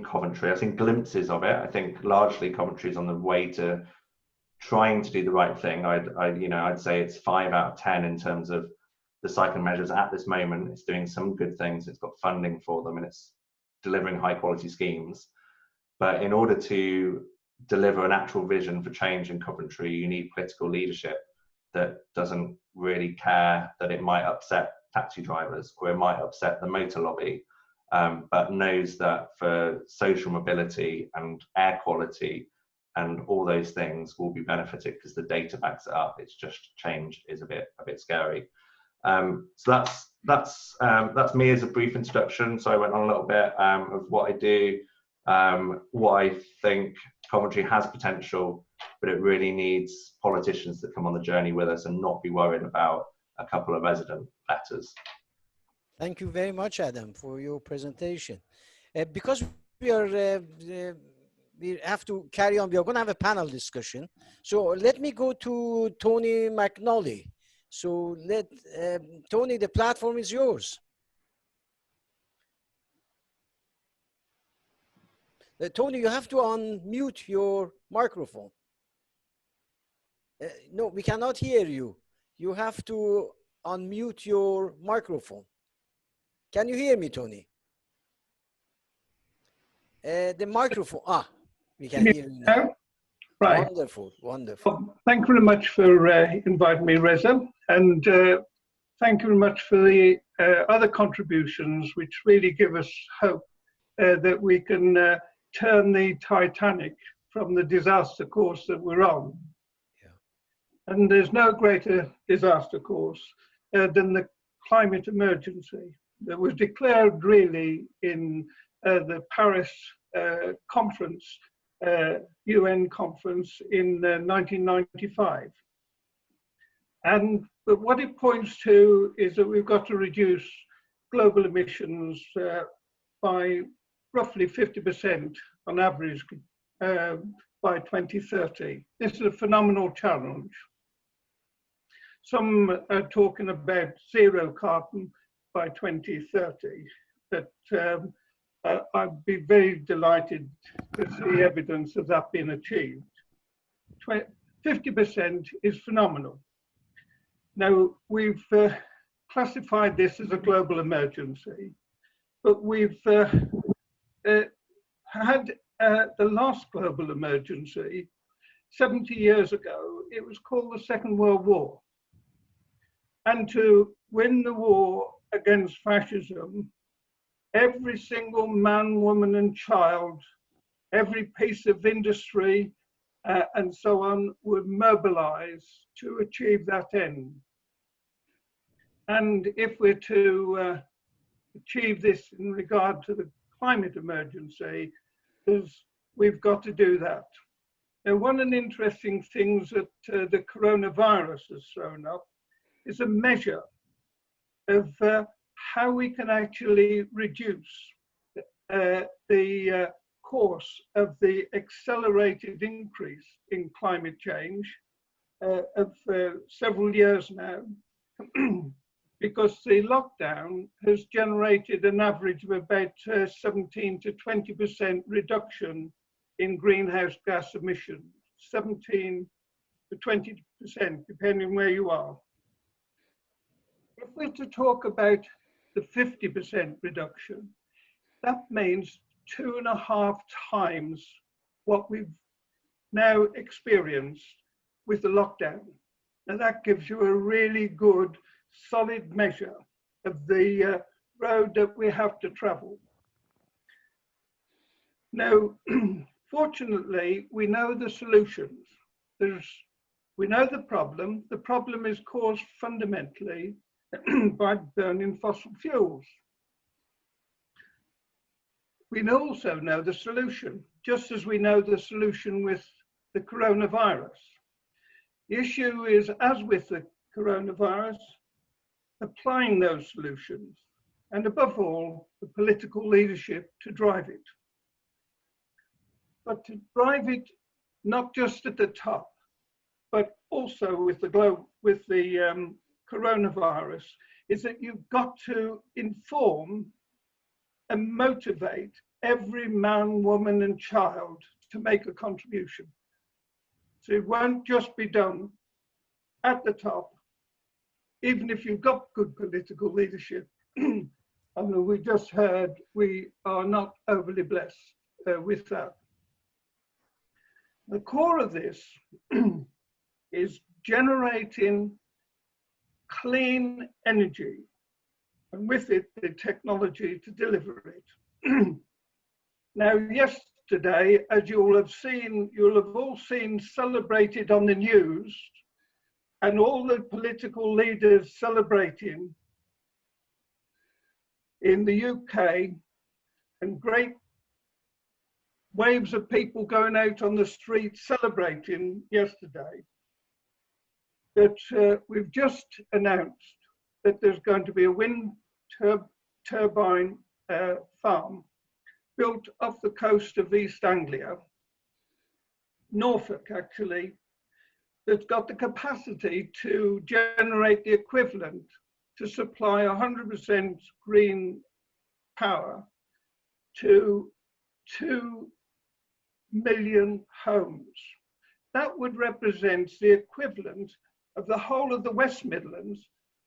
Coventry. I've seen glimpses of it. I think largely Coventry is on the way to trying to do the right thing. I'd say it's 5 out of 10 in terms of the cycling measures at this moment. It's doing some good things. It's got funding for them, and it's delivering high quality schemes. But in order to deliver an actual vision for change in Coventry, you need political leadership that doesn't really care that it might upset taxi drivers or it might upset the motor lobby, but knows that for social mobility and air quality and all those things will be benefited because the data backs it up. It's just change is a bit scary. So that's me as a brief introduction. So I went on a little bit of what I do, what I think Coventry has potential, but it really needs politicians that come on the journey with us and not be worried about a couple of resident letters. Thank you very much, Adam, for your presentation. Because we are, we have to carry on. We are going to have a panel discussion. So let me go to Tony McNally. So Tony, the platform is yours. Tony, you have to unmute your microphone. No, we cannot hear you. You have to unmute your microphone. Can you hear me, Tony? The microphone, we can hear you now. Right. Wonderful, wonderful. Well, thank you very much for inviting me, Reza, and thank you very much for the other contributions, which really give us hope that we can turn the Titanic from the disaster course that we're on. Yeah. And there's no greater disaster course than the climate emergency that was declared really in the Paris conference, UN conference in 1995. But what it points to is that we've got to reduce global emissions by roughly 50% on average by 2030. This is a phenomenal challenge. Some are talking about zero carbon by 2030, but I'd be very delighted to see evidence of that being achieved. 50% is phenomenal. Now, we've classified this as a global emergency, but we've had the last global emergency 70 years ago. It was called the Second World War. And to win the war against fascism, every single man, woman, and child, every piece of industry, and so on, were mobilized to achieve that end. And if we're to achieve this in regard to the climate emergency, we've got to do that. Now, one of the interesting things that the coronavirus has thrown up is a measure of how we can actually reduce the course of the accelerated increase in climate change of several years now, because the lockdown has generated an average of about 17 to 20% reduction in greenhouse gas emissions, 17 to 20%, depending where you are. If we're to talk about the 50% reduction, that means 2.5 times what we've now experienced with the lockdown. And that gives you a really good, solid measure of the road that we have to travel. Now, fortunately, we know the solutions. We know the problem. The problem is caused fundamentally by burning fossil fuels. We also know the solution, just as we know the solution with the coronavirus. The issue is, as with the coronavirus, applying those solutions, and above all, the political leadership to drive it. But to drive it not just at the top, but also with the coronavirus, is that you've got to inform and motivate every man, woman, and child to make a contribution. So it won't just be done at the top, even if you've got good political leadership. I mean, we just heard we are not overly blessed with that. The core of this is generating clean energy, and with it, the technology to deliver it. Now, yesterday, as you'll have all seen celebrated on the news, and all the political leaders celebrating in the UK, and great waves of people going out on the street celebrating yesterday, that we've just announced that there's going to be a wind turbine farm built off the coast of East Anglia, Norfolk actually, that's got the capacity to generate the equivalent to supply 100% green power to 2 million homes. That would represent the equivalent of the whole of the West Midlands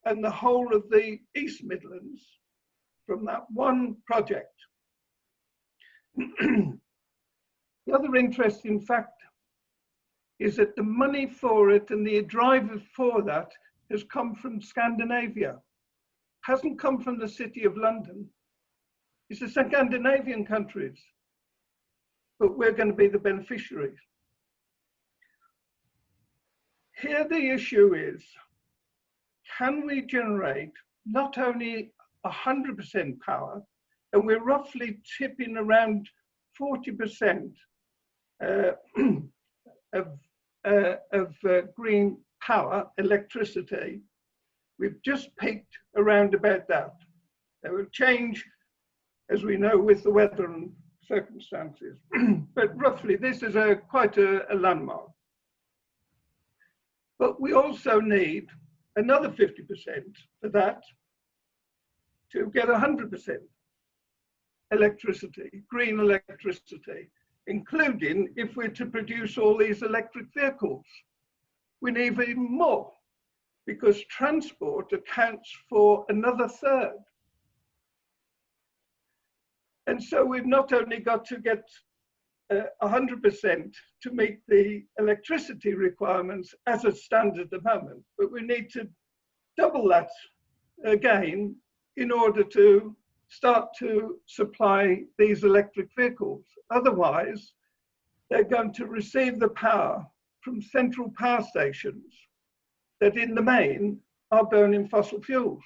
and the whole of the East Midlands from that one project. The other interesting fact is that the money for it and the driver for that has come from Scandinavia. Hasn't come from the City of London. It's the Scandinavian countries, but we're going to be the beneficiaries. Here the issue is, can we generate not only 100% power, and we're roughly tipping around 40% of green power, electricity. We've just peaked around about that. It will change, as we know, with the weather and circumstances. But roughly, this is quite a landmark. But we also need another 50% for that to get 100% electricity, green electricity, including if we're to produce all these electric vehicles. We need even more, because transport accounts for another third. And so we've not only got to get 100% to meet the electricity requirements as it stands at the moment, but we need to double that again in order to start to supply these electric vehicles. Otherwise, they're going to receive the power from central power stations that in the main are burning fossil fuels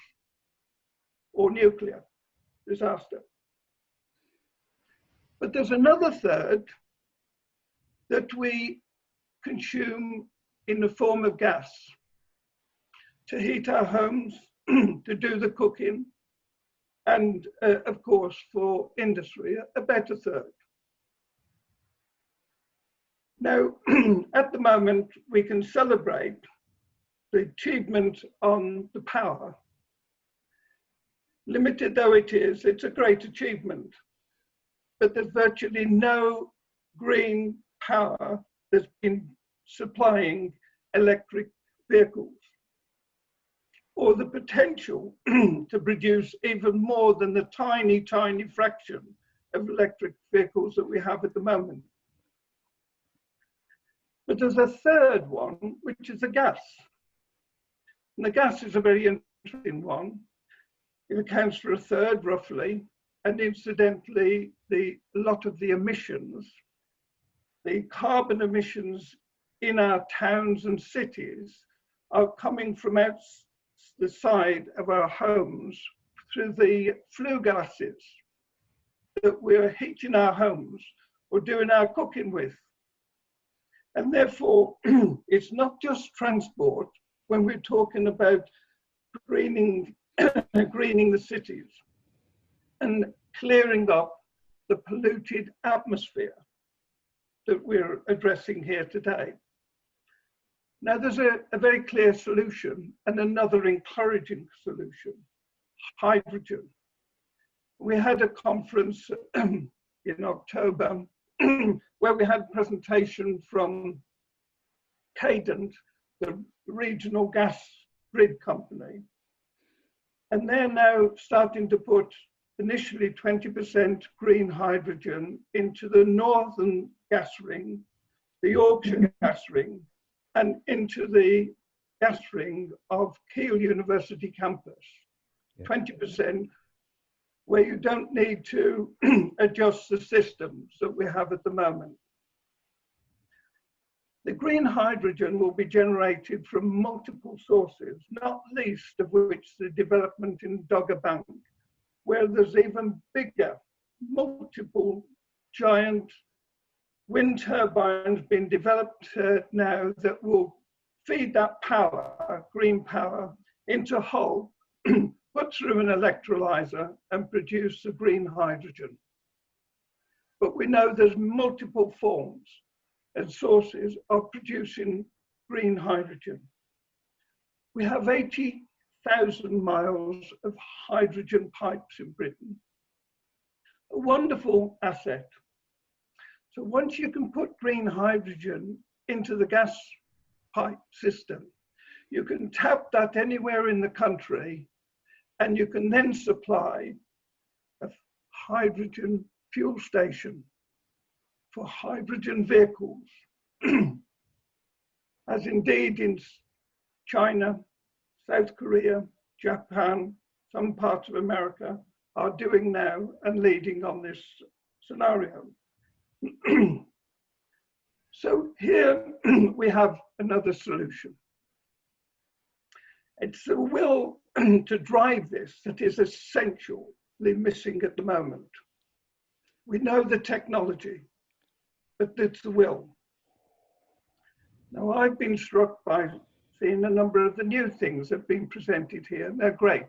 or nuclear. Disaster. But there's another third that we consume in the form of gas to heat our homes, to do the cooking, and of course for industry, about a third. Now, at the moment, we can celebrate the achievement on the power. Limited though it is, it's a great achievement. But there's virtually no green power that's been supplying electric vehicles, or the potential to produce even more than the tiny, tiny fraction of electric vehicles that we have at the moment. But there's a third one, which is the gas. And the gas is a very interesting one. It accounts for a third, roughly. And incidentally, a lot of the emissions, the carbon emissions in our towns and cities are coming from out the side of our homes through the flue gases that we're heating our homes or doing our cooking with. And therefore, it's not just transport when we're talking about greening, greening the cities and clearing up the polluted atmosphere that we're addressing here today. Now, there's a very clear solution and another encouraging solution: hydrogen. We had a conference in October where we had a presentation from Cadent, the regional gas grid company. And they're now starting to put initially 20% green hydrogen into the northern gas ring, the Yorkshire gas ring, and into the gas ring of Keele University campus. 20%, where you don't need to adjust the systems that we have at the moment. The green hydrogen will be generated from multiple sources, not least of which the development in Dogger Bank, where there's even bigger, multiple giant wind turbines being developed now that will feed that power, green power, into Hull, put through an electrolyzer and produce the green hydrogen. But we know there's multiple forms and sources of producing green hydrogen. We have 80,000 miles of hydrogen pipes in Britain, a wonderful asset. So once you can put green hydrogen into the gas pipe system, you can tap that anywhere in the country, and you can then supply a hydrogen fuel station for hydrogen vehicles, as indeed in China, South Korea, Japan, some parts of America are doing now and leading on this scenario. So here we have another solution. It's the will to drive this that is essentially missing at the moment. We know the technology, but it's the will. Now, I've been struck by seeing a number of the new things that have been presented here, and they're great.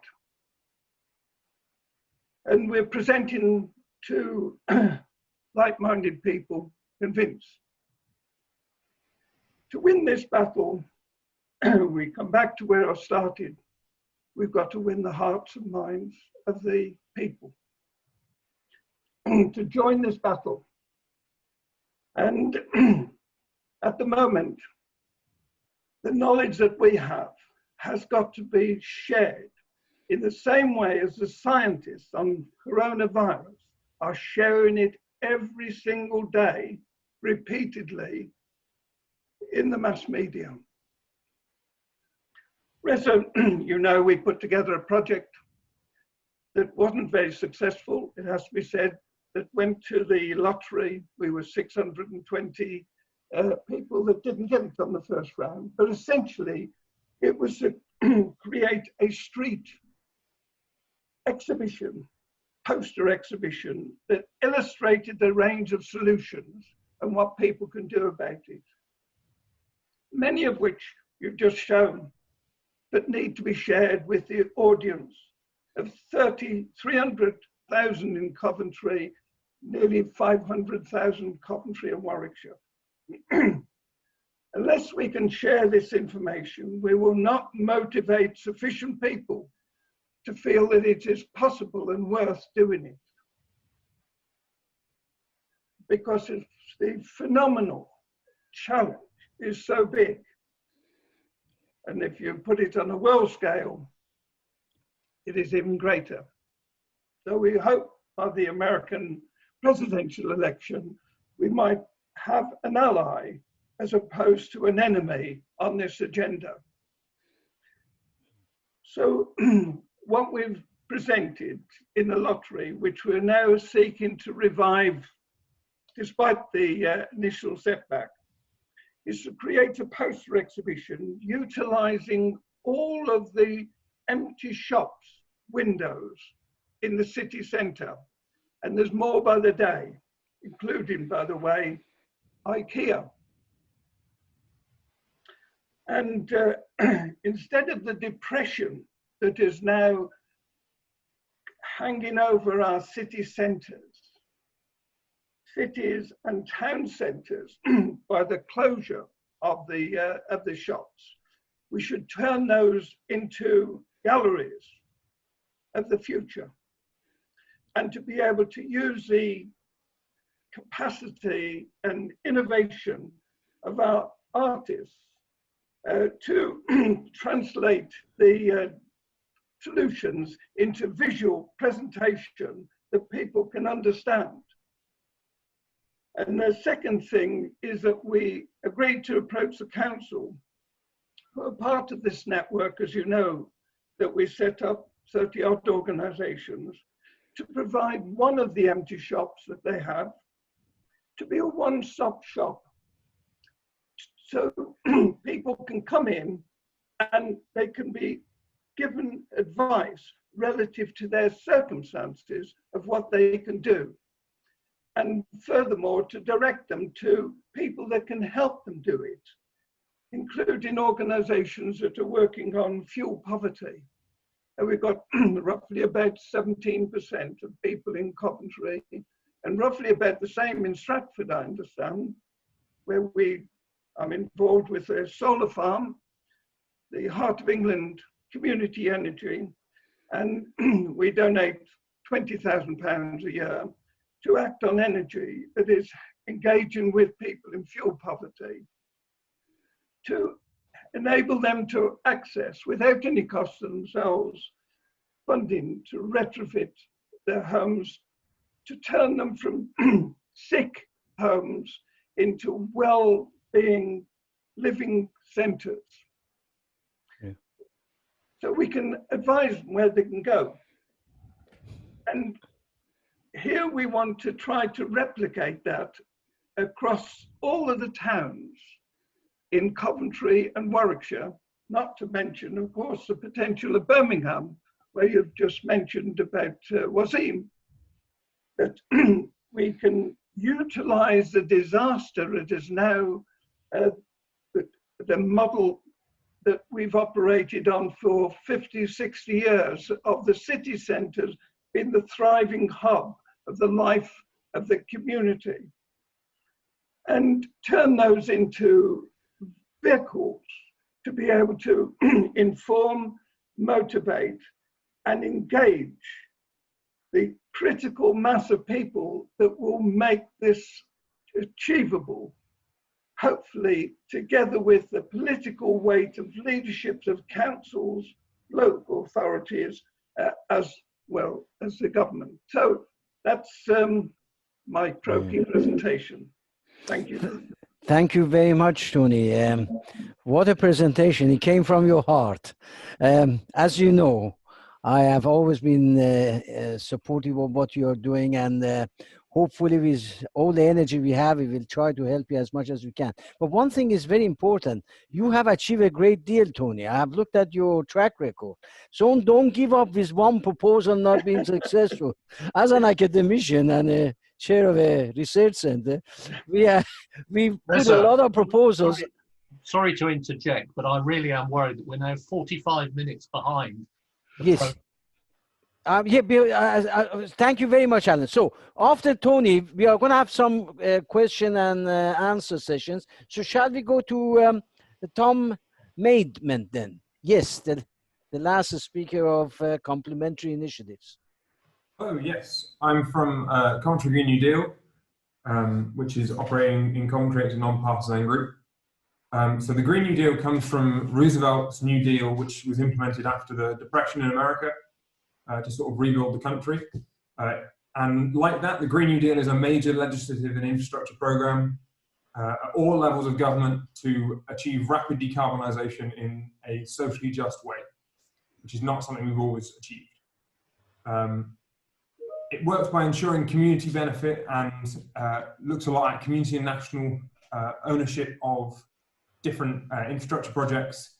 And we're presenting to like-minded people convinced. To win this battle, we come back to where I started. We've got to win the hearts and minds of the people to join this battle. And at the moment, the knowledge that we have has got to be shared in the same way as the scientists on coronavirus are sharing it every single day, repeatedly, in the mass media. Reza, you know, we put together a project that wasn't very successful, it has to be said, that went to the lottery. We were 620 people that didn't get it on the first round, but essentially it was to create a street exhibition, poster exhibition that illustrated the range of solutions and what people can do about it. Many of which you've just shown, but need to be shared with the audience of 300,000 in Coventry, nearly 500,000 Coventry and Warwickshire. Unless we can share this information, we will not motivate sufficient people to feel that it is possible and worth doing it. Because the phenomenal challenge is so big. And if you put it on a world scale, it is even greater. So we hope by the American presidential election, we might have an ally as opposed to an enemy on this agenda. So what we've presented in the lottery, which we're now seeking to revive despite the initial setback, is to create a poster exhibition utilizing all of the empty shops, windows in the city center. And there's more by the day, including, by the way, IKEA. And instead of the depression that is now hanging over our city centres, cities and town centres, by the closure of the shops, we should turn those into galleries of the future, and to be able to use the capacity and innovation of our artists to translate the solutions into visual presentation that people can understand. And the second thing is that we agreed to approach the council, who are part of this network, as you know, that we set up 30-odd organisations, to provide one of the empty shops that they have to be a one-stop shop. So people can come in and they can be given advice relative to their circumstances of what they can do. And furthermore, to direct them to people that can help them do it, including organisations that are working on fuel poverty. And we've got roughly about 17% of people in Coventry, and roughly about the same in Stratford, I understand, where I'm involved with a solar farm, the Heart of England Community Energy, and we donate £20,000 a year to act on energy that is engaging with people in fuel poverty, to enable them to access, without any cost to themselves, funding to retrofit their homes, to turn them from sick homes into well-being living centres. Yeah. So we can advise them where they can go. And here we want to try to replicate that across all of the towns in Coventry and Warwickshire, not to mention, of course, the potential of Birmingham, where you've just mentioned about Wasim, that we can utilise the disaster it is now, the model that we've operated on for 50, 60 years of the city centres being the thriving hub of the life of the community, and turn those into vehicles to be able to inform, motivate, and engage the critical mass of people that will make this achievable, hopefully together with the political weight of leaderships of councils, local authorities, as well as the government. So that's my croaky presentation. Thank you. Thank you very much, Tony. What a presentation. It came from your heart. As you know, I have always been supportive of what you're doing, and hopefully with all the energy we have, we will try to help you as much as we can. But one thing is very important. You have achieved a great deal, Tony. I have looked at your track record. So don't give up with one proposal not being successful. As an academician and a chair of a research center, we put a lot of proposals. Sorry to interject, but I really am worried that we're now 45 minutes behind. Yes. Thank you very much, Alan. So after Tony, we are going to have some question and answer sessions. So shall we go to Tom Maidment then? Yes, the last speaker of complementary initiatives. Oh, yes. I'm from Coventry Green New Deal, which is operating in Coventry. It's a non-partisan group. So the Green New Deal comes from Roosevelt's New Deal, which was implemented after the Depression in America to sort of rebuild the country. And like that, the Green New Deal is a major legislative and infrastructure program at all levels of government to achieve rapid decarbonisation in a socially just way, which is not something we've always achieved. It works by ensuring community benefit and looks a lot at community and national ownership of different infrastructure projects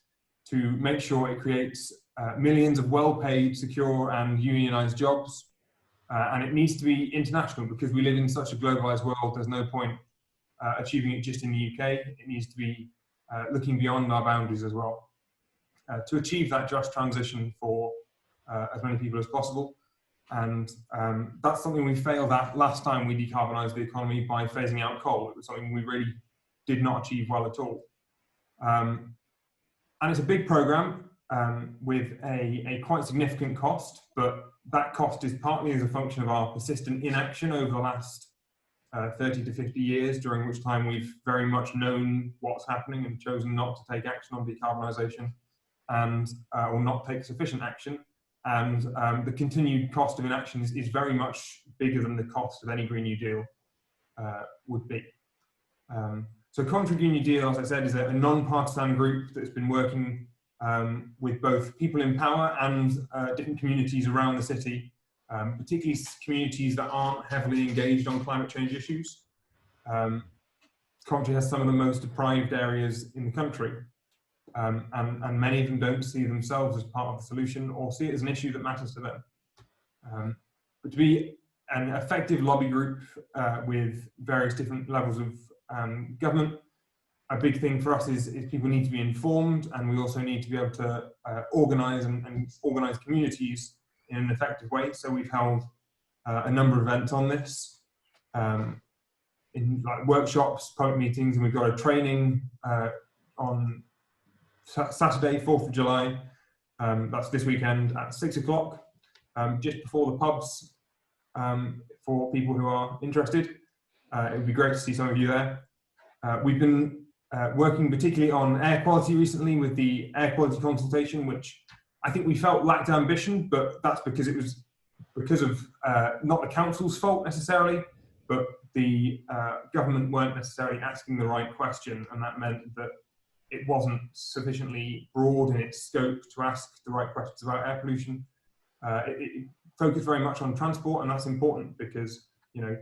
to make sure it creates millions of well-paid, secure and unionised jobs. And it needs to be international because we live in such a globalised world. There's no point achieving it just in the UK. It needs to be looking beyond our boundaries as well, to achieve that just transition for as many people as possible. And that's something we failed at last time we decarbonised the economy by phasing out coal. It was something we really did not achieve well at all. And it's a big programme with a quite significant cost, but that cost is partly as a function of our persistent inaction over the last 30 to 50 years, during which time we've very much known what's happening and chosen not to take action on decarbonisation, and or not take sufficient action. And the continued cost of inaction is very much bigger than the cost of any Green New Deal would be. So Coventry Green New Deal, as I said, is a non-partisan group that's been working with both people in power and different communities around the city, particularly communities that aren't heavily engaged on climate change issues. Coventry has some of the most deprived areas in the country, and many of them don't see themselves as part of the solution or see it as an issue that matters to them. But to be an effective lobby group with various different levels of government, a big thing for us is people need to be informed, and we also need to be able to organise and organise communities in an effective way. So we've held a number of events on this, in like workshops, public meetings, and we've got a training on Saturday, 4th of July, that's this weekend at 6 o'clock, just before the pubs, for people who are interested. It would be great to see some of you there. We've been working particularly on air quality recently with the air quality consultation, which I think we felt lacked ambition, but that's because it was because of not the council's fault necessarily, but the government weren't necessarily asking the right question, and that meant that it wasn't sufficiently broad in its scope to ask the right questions about air pollution. It focused very much on transport, and that's important because, you know,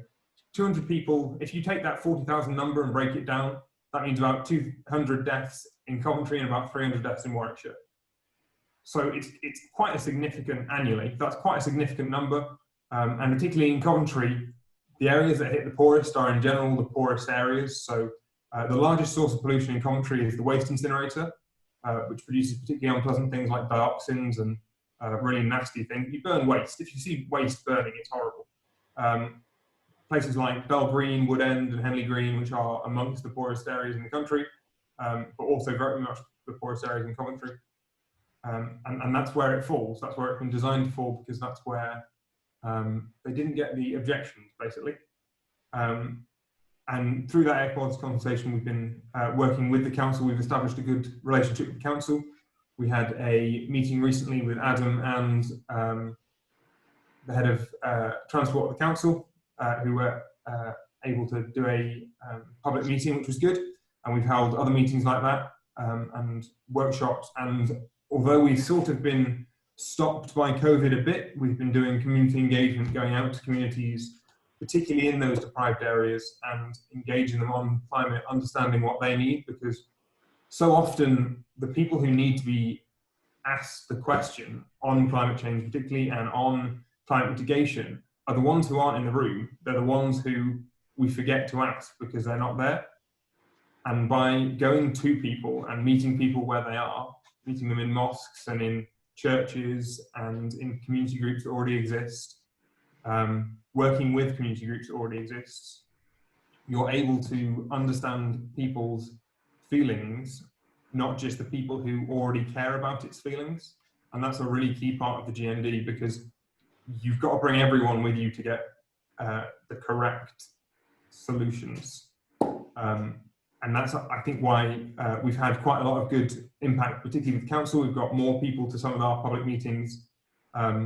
200 people, if you take that 40,000 number and break it down, that means about 200 deaths in Coventry and about 300 deaths in Warwickshire. So it's quite a significant annually. That's quite a significant number, and particularly in Coventry, the areas that hit the poorest are in general the poorest areas. So the largest source of pollution in Coventry is the waste incinerator, which produces particularly unpleasant things like dioxins and really nasty things. You burn waste. If you see waste burning, it's horrible. Places like Bell Green, Wood End and Henley Green, which are amongst the poorest areas in the country, but also very much the poorest areas in Coventry. And that's where it falls. That's where it's been designed to fall, because that's where they didn't get the objections, basically. And through that air quality consultation, we've been working with the council. We've established a good relationship with the council. We had a meeting recently with Adam and the head of transport at the council, who were able to do a public meeting, which was good. And we've held other meetings like that and workshops. And although we've sort of been stopped by COVID a bit, we've been doing community engagement, going out to communities, particularly in those deprived areas, and engaging them on climate, understanding what they need, because so often the people who need to be asked the question on climate change particularly, and on climate mitigation, are the ones who aren't in the room. They're the ones who we forget to ask because they're not there. And by going to people and meeting people where they are, meeting them in mosques and in churches and in community groups that already exist, working with community groups that already exist, you're able to understand people's feelings, not just the people who already care about its feelings. And that's a really key part of the GND, because you've got to bring everyone with you to get the correct solutions. And that's, I think, why we've had quite a lot of good impact, particularly with council. We've got more people to some of our public meetings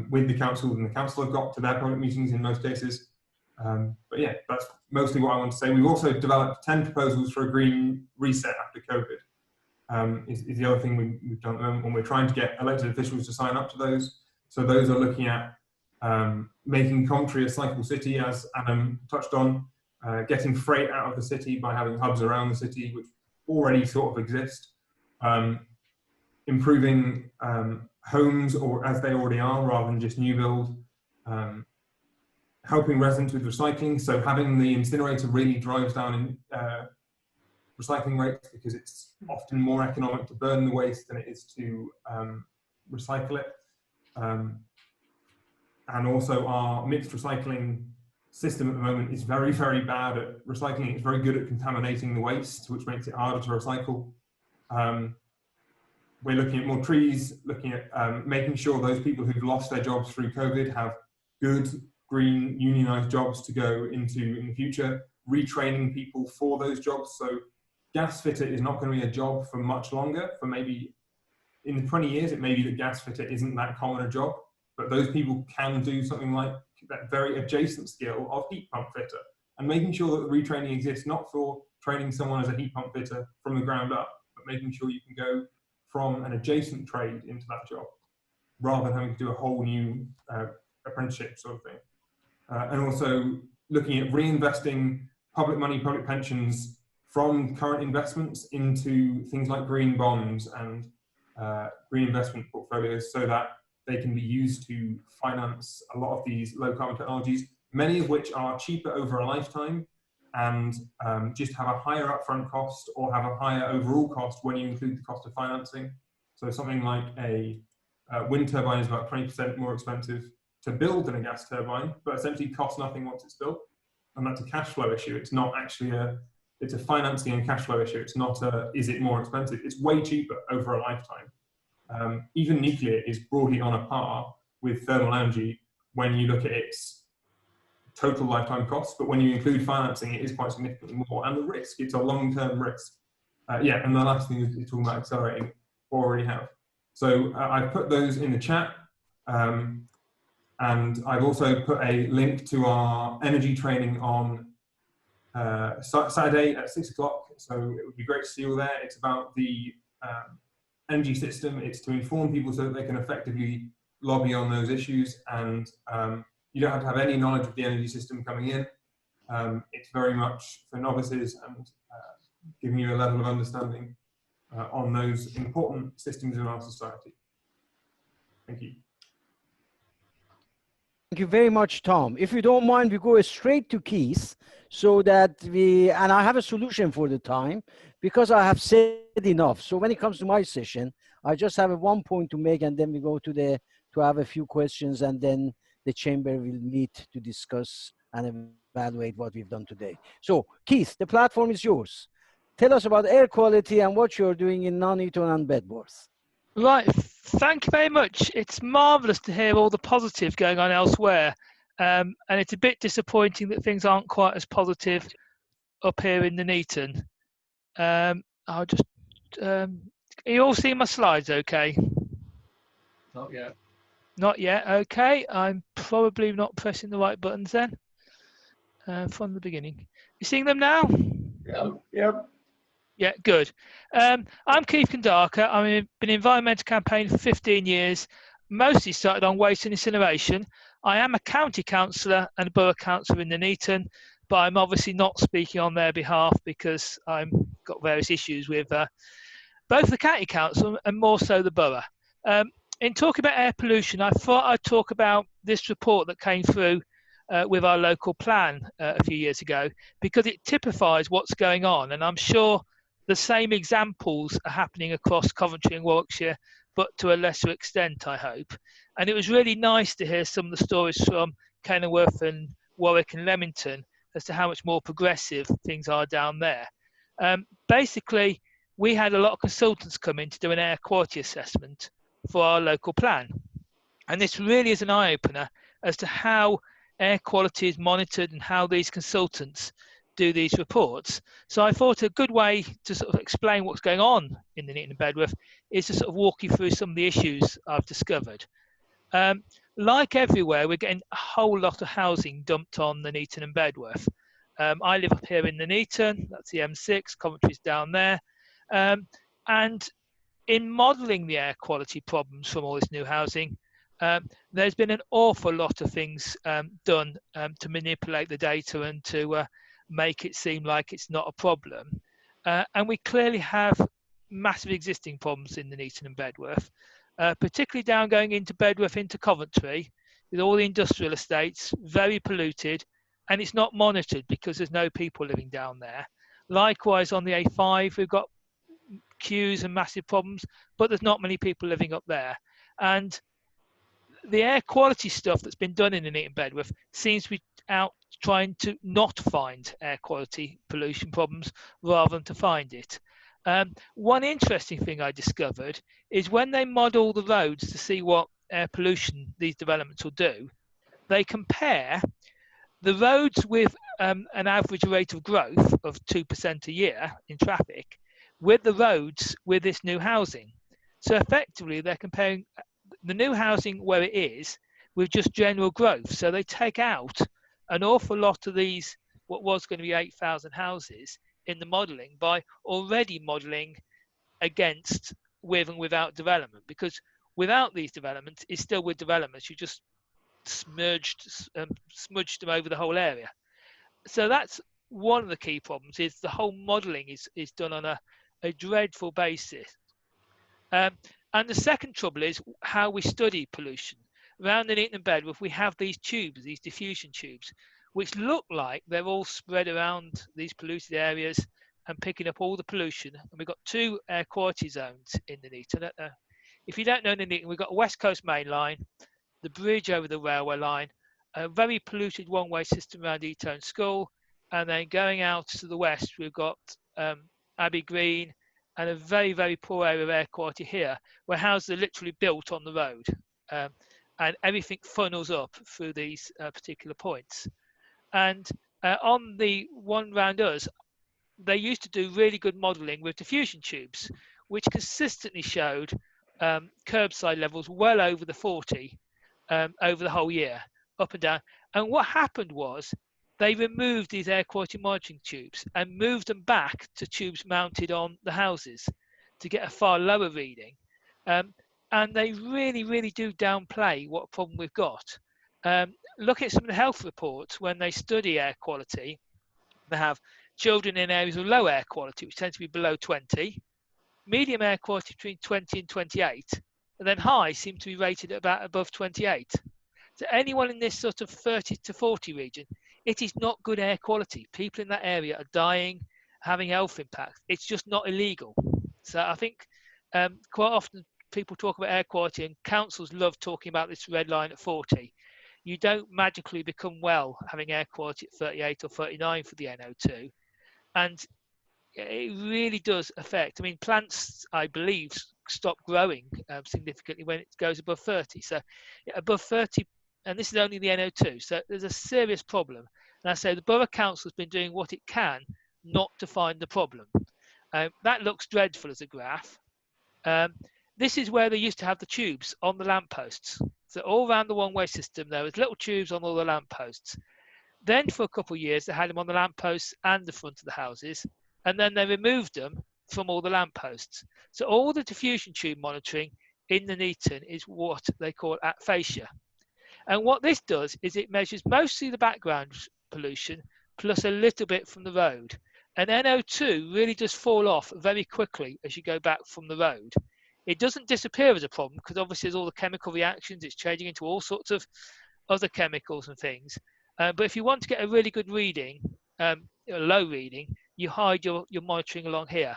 with the council than the council have got to their public meetings in most cases. But yeah, that's mostly what I want to say. We've also developed 10 proposals for a green reset after COVID, is the other thing we've done at the moment, when we're trying to get elected officials to sign up to those. So those are looking at making Coventry a cycle city, as Adam touched on, getting freight out of the city by having hubs around the city, which already sort of exist, improving homes or as they already are rather than just new build, helping residents with recycling. So having the incinerator really drives down recycling rates because it's often more economic to burn the waste than it is to recycle it. And also our mixed recycling system at the moment is very, very bad at recycling. It's very good at contaminating the waste, which makes it harder to recycle. We're looking at more trees, looking at making sure those people who've lost their jobs through COVID have good, green, unionized jobs to go into in the future, retraining people for those jobs. So gas fitter is not going to be a job for much longer. For maybe in 20 years, it may be that gas fitter isn't that common a job, but those people can do something like that very adjacent skill of heat pump fitter, and making sure that the retraining exists, not for training someone as a heat pump fitter from the ground up, but making sure you can go from an adjacent trade into that job, rather than having to do a whole new apprenticeship sort of thing. And also looking at reinvesting public money, public pensions from current investments into things like green bonds and green investment portfolios, so that they can be used to finance a lot of these low carbon technologies, many of which are cheaper over a lifetime and just have a higher upfront cost or have a higher overall cost when you include the cost of financing. So something like a wind turbine is about 20% more expensive to build than a gas turbine, but essentially costs nothing once it's built. And that's a cash flow issue. It's not actually it's a financing and cash flow issue. It's not is it more expensive? It's way cheaper over a lifetime. Even nuclear is broadly on a par with thermal energy when you look at its total lifetime costs, but when you include financing, it is quite significantly more. And the risk, it's a long-term risk. Yeah, and the last thing is talking about accelerating, or already have. So I've put those in the chat, and I've also put a link to our energy training on Saturday at 6 o'clock. So it would be great to see you all there. It's about the energy system. It's to inform people so that they can effectively lobby on those issues, and you don't have to have any knowledge of the energy system coming in. It's very much for novices and giving you a level of understanding on those important systems in our society. Thank you. Thank you very much, Tom. If you don't mind, we go straight to Keith, so that and I have a solution for the time, because I have said enough. So when it comes to my session, I just have one point to make, and then we go to have a few questions, and then the chamber will meet to discuss and evaluate what we've done today. So Keith, the platform is yours. Tell us about air quality and what you're doing in Nuneaton and Bedworth. Right, thank you very much. It's marvellous to hear all the positive going on elsewhere. And it's a bit disappointing that things aren't quite as positive up here in Nuneaton. I'll just, are you all seeing my slides okay? Not yet. Not yet, okay. I'm probably not pressing the right buttons then. From the beginning. You seeing them now? Yeah. Yep. Yeah, good. I'm Keith Kandaka. I've been in environmental campaign for 15 years, mostly started on waste and incineration. I am a county councillor and a borough councillor in Nuneaton, but I'm obviously not speaking on their behalf because I've got various issues with both the county council and more so the borough. In talking about air pollution, I thought I'd talk about this report that came through with our local plan a few years ago, because it typifies what's going on. And I'm sure the same examples are happening across Coventry and Warwickshire, but to a lesser extent, I hope. And it was really nice to hear some of the stories from Kenilworth and Warwick and Leamington as to how much more progressive things are down there. Basically, we had a lot of consultants come in to do an air quality assessment for our local plan. And this really is an eye-opener as to how air quality is monitored and how these consultants do these reports. So I thought a good way to sort of explain what's going on in the Nuneaton and Bedworth is to sort of walk you through some of the issues I've discovered. Like everywhere, we're getting a whole lot of housing dumped on the Nuneaton and Bedworth. I live up here in the Nuneaton, that's the M6, Coventry's down there. And in modelling the air quality problems from all this new housing, there's been an awful lot of things done to manipulate the data and to make it seem like it's not a problem. And we clearly have massive existing problems in the Nuneaton and Bedworth, particularly down going into Bedworth, into Coventry, with all the industrial estates, very polluted, and it's not monitored because there's no people living down there. Likewise, on the A5, we've got queues and massive problems, but there's not many people living up there. And the air quality stuff that's been done in Nuneaton Bedworth seems to be out trying to not find air quality pollution problems rather than to find it. One interesting thing I discovered is when they model the roads to see what air pollution these developments will do, they compare the roads with an average rate of growth of 2% a year in traffic with the roads with this new housing. So effectively, they're comparing the new housing where it is with just general growth. So they take out an awful lot of these, what was going to be 8,000 houses in the modelling by already modelling against with and without development, because without these developments, it's still with developments. You just smudged them over the whole area. So that's one of the key problems, is the whole modelling is done on a dreadful basis. And the second trouble is how we study pollution. Around the Nuneaton Bedworth, we have these tubes, these diffusion tubes, which look like they're all spread around these polluted areas and picking up all the pollution. And we've got 2 air quality zones in Nuneaton. If you don't know Nuneaton, we've got a West Coast main line, the bridge over the railway line, a very polluted one-way system around Eton School, and then going out to the west, we've got Abbey Green, and a very, very poor area of air quality here, where houses are literally built on the road, and everything funnels up through these particular points. And on the one round us, they used to do really good modelling with diffusion tubes, which consistently showed curbside levels well over the 40 over the whole year, up and down. And what happened was they removed these air quality monitoring tubes and moved them back to tubes mounted on the houses to get a far lower reading. And they really, really do downplay what problem we've got. Look at some of the health reports when they study air quality. They have children in areas of low air quality, which tend to be below 20, medium air quality between 20 and 28, and then high seem to be rated at about above 28. So anyone in this sort of 30 to 40 region, it is not good air quality. People in that area are dying, having health impacts. It's just not illegal. So I think quite often people talk about air quality, and councils love talking about this red line at 40. You don't magically become well having air quality at 38 or 39 for the NO2. And it really does affect. I mean, plants, I believe, stop growing significantly when it goes above 30. So above 30, and this is only the NO2. So there's a serious problem. And I say the Borough Council has been doing what it can not to find the problem. That looks dreadful as a graph. This is where they used to have the tubes on the lampposts. So all around the one-way system, there was little tubes on all the lampposts. Then for a couple of years, they had them on the lampposts and the front of the houses. And then they removed them from all the lampposts. So all the diffusion tube monitoring in Nuneaton is what they call at fascia. And what this does is it measures mostly the background pollution plus a little bit from the road. And NO2 really does fall off very quickly as you go back from the road. It doesn't disappear as a problem because obviously there's all the chemical reactions, it's changing into all sorts of other chemicals and things. But if you want to get a really good reading, a low reading, you hide your monitoring along here.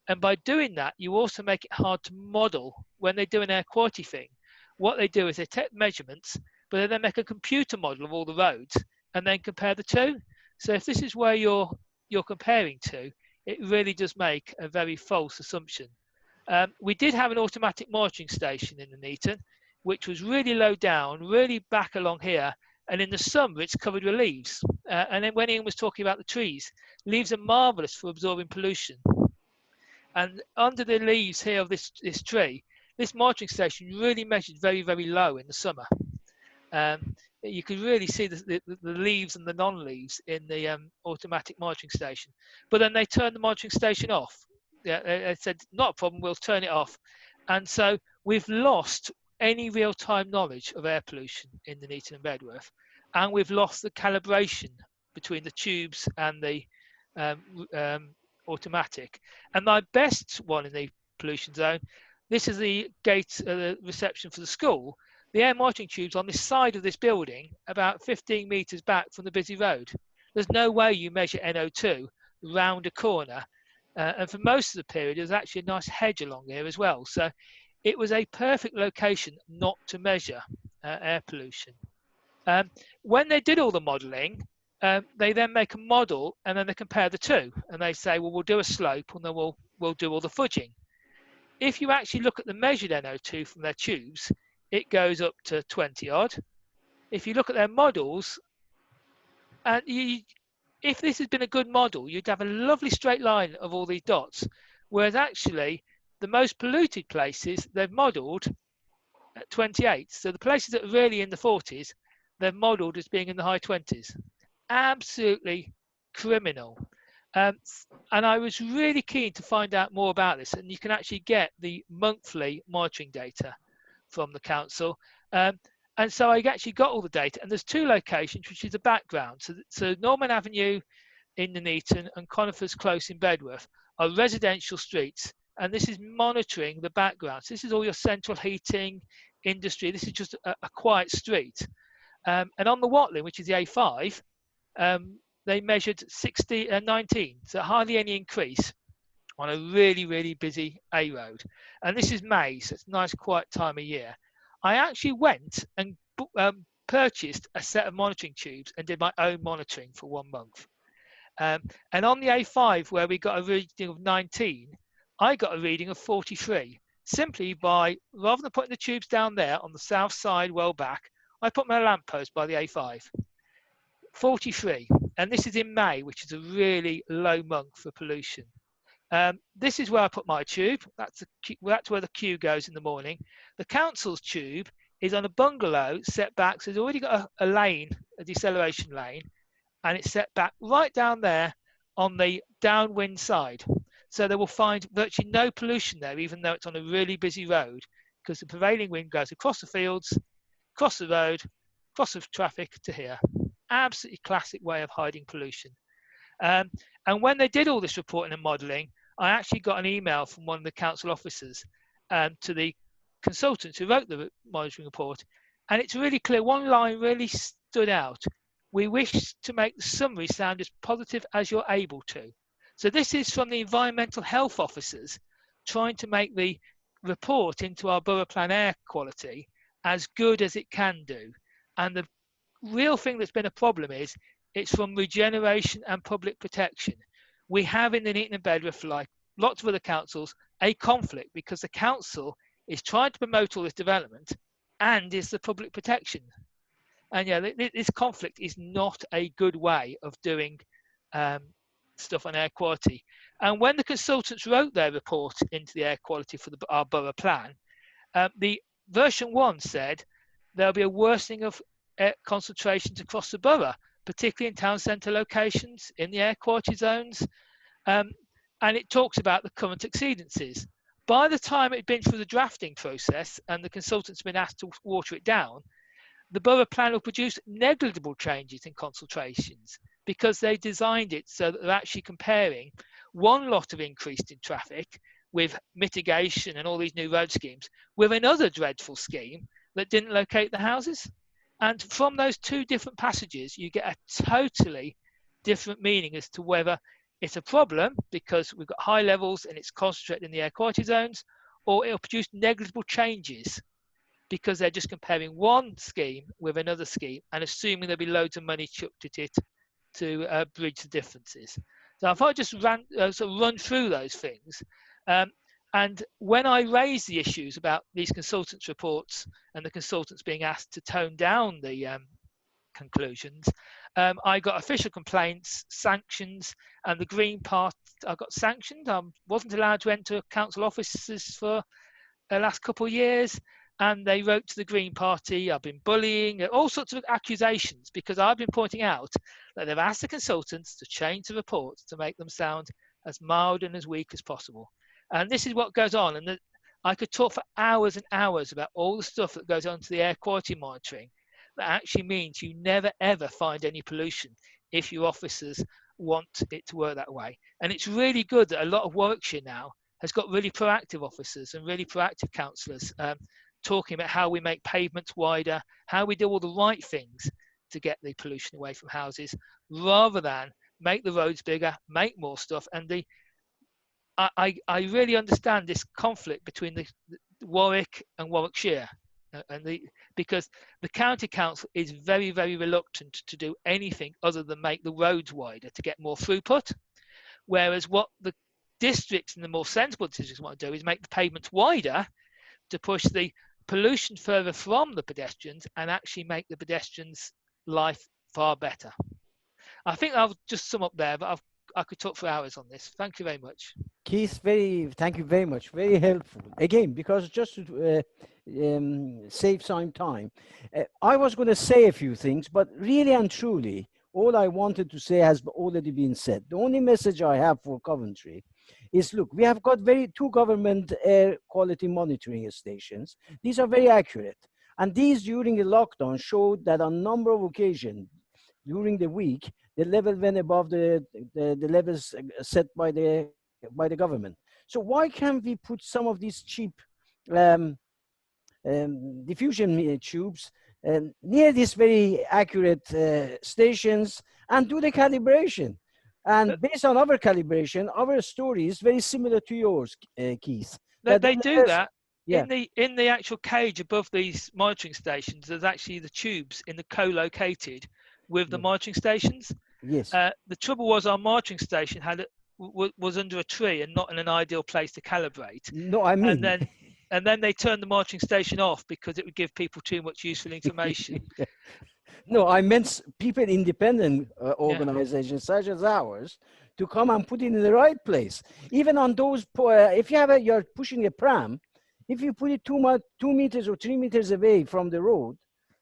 And by doing that, you also make it hard to model when they do an air quality thing. What they do is they take measurements, but then they make a computer model of all the roads and then compare the two. So if this is where you're comparing to, it really does make a very false assumption. We did have an automatic monitoring station in Nuneaton, which was really low down, really back along here. And in the summer, it's covered with leaves. And then when Ian was talking about the trees, leaves are marvellous for absorbing pollution. And under the leaves here of this tree, this monitoring station really measured very, very low in the summer. You could really see the leaves and the non-leaves in the automatic monitoring station. But then they turned the monitoring station off. They said, not a problem, we'll turn it off. And so we've lost any real-time knowledge of air pollution in Nuneaton and Bedworth, and we've lost the calibration between the tubes and the automatic. And my best one in the pollution zone, this is the gate, the reception for the school. The air monitoring tubes on this side of this building, about 15 metres back from the busy road. There's no way you measure NO2 round a corner. And for most of the period, there was actually a nice hedge along here as well. So it was a perfect location not to measure air pollution. When they did all the modelling, they then make a model and then they compare the two. And they say, well, we'll do a slope and then we'll do all the fudging. If you actually look at the measured NO2 from their tubes, it goes up to 20 odd. If you look at their models, and if this had been a good model, you'd have a lovely straight line of all these dots. Whereas actually, the most polluted places, they've modelled at 28. So the places that are really in the 40s, they've modelled as being in the high 20s. Absolutely criminal. And I was really keen to find out more about this. And you can actually get the monthly monitoring data from the council. And so I actually got all the data. And there's two locations, which is the background. So Norman Avenue in Nuneaton and Conifers Close in Bedworth are residential streets. And this is monitoring the background. So this is all your central heating, industry. This is just a quiet street. And on the Watling, which is the A5, they measured 19, so hardly any increase on a really, really busy A road. And this is May, so it's a nice quiet time of year. I actually went and purchased a set of monitoring tubes and did my own monitoring for 1 month. And on the A5, where we got a reading of 19, I got a reading of 43, simply by, rather than putting the tubes down there on the south side, well back, I put my lamppost by the A5. 43, and this is in May, which is a really low month for pollution. This is where I put my tube. That's where the queue goes in the morning. The council's tube is on a bungalow set back, so it's already got a lane, a deceleration lane, and it's set back right down there on the downwind side. So they will find virtually no pollution there, even though it's on a really busy road, because the prevailing wind goes across the fields, across the road, across the traffic to here. Absolutely classic way of hiding pollution. And when they did all this reporting and modelling, I actually got an email from one of the council officers to the consultants who wrote the monitoring report. And it's really clear, one line really stood out. We wish to make the summary sound as positive as you're able to. So this is from the environmental health officers trying to make the report into our borough plan air quality as good as it can do. And the real thing that's been a problem is it's from regeneration and public protection. We have in the Nuneaton and Bedworth, like lots of other councils, a conflict because the council is trying to promote all this development and is the public protection. And yeah, this conflict is not a good way of doing stuff on air quality. And when the consultants wrote their report into the air quality for our borough plan, the version 1 said there'll be a worsening of air concentrations across the borough, particularly in town centre locations, in the air quality zones. And it talks about the current exceedances. By the time it had been through the drafting process and the consultants had been asked to water it down, the borough plan will produce negligible changes in concentrations because they designed it so that they're actually comparing one lot of increase in traffic with mitigation and all these new road schemes with another dreadful scheme that didn't locate the houses. And from those two different passages, you get a totally different meaning as to whether it's a problem because we've got high levels and it's concentrated in the air quality zones, or it'll produce negligible changes because they're just comparing one scheme with another scheme and assuming there'll be loads of money chucked at it to bridge the differences. So if I just run through those things, and when I raised the issues about these consultants' reports and the consultants being asked to tone down the conclusions, I got official complaints, sanctions, and the Green Party, I got sanctioned. I wasn't allowed to enter council offices for the last couple of years, and they wrote to the Green Party, I've been bullying, all sorts of accusations, because I've been pointing out that they've asked the consultants to change the reports to make them sound as mild and as weak as possible. And this is what goes on. And I could talk for hours and hours about all the stuff that goes on to the air quality monitoring that actually means you never, ever find any pollution if your officers want it to work that way. And it's really good that a lot of Warwickshire now has got really proactive officers and really proactive councillors talking about how we make pavements wider, how we do all the right things to get the pollution away from houses, rather than make the roads bigger, make more stuff. And I really understand this conflict between the Warwick and Warwickshire, because the county council is very, very reluctant to do anything other than make the roads wider to get more throughput, whereas what the districts and the more sensible districts want to do is make the pavements wider to push the pollution further from the pedestrians and actually make the pedestrians' life far better. I think I'll just sum up there, but I could talk for hours on this. Thank you very much. Keith, thank you very much. Very helpful. Again, because just to save some time, I was going to say a few things, but really and truly, all I wanted to say has already been said. The only message I have for Coventry is, look, we have got two government air quality monitoring stations. These are very accurate. And these, during the lockdown, showed that on a number of occasions during the week, the level went above the levels set by the government. So why can't we put some of these cheap diffusion tubes near these very accurate stations and do the calibration? And based on our calibration, our story is very similar to yours, Keith. They do that. Yeah. In the actual cage above these monitoring stations, there's actually the tubes co-located with the monitoring stations. Yes. The trouble was our monitoring station was under a tree and not in an ideal place to calibrate. No, I mean. And then they turned the monitoring station off because it would give people too much useful information. No, I meant people, independent organizations such as ours, to come and put it in the right place. Even on those, if you're pushing a pram, if you put it 2 meters or 3 meters away from the road,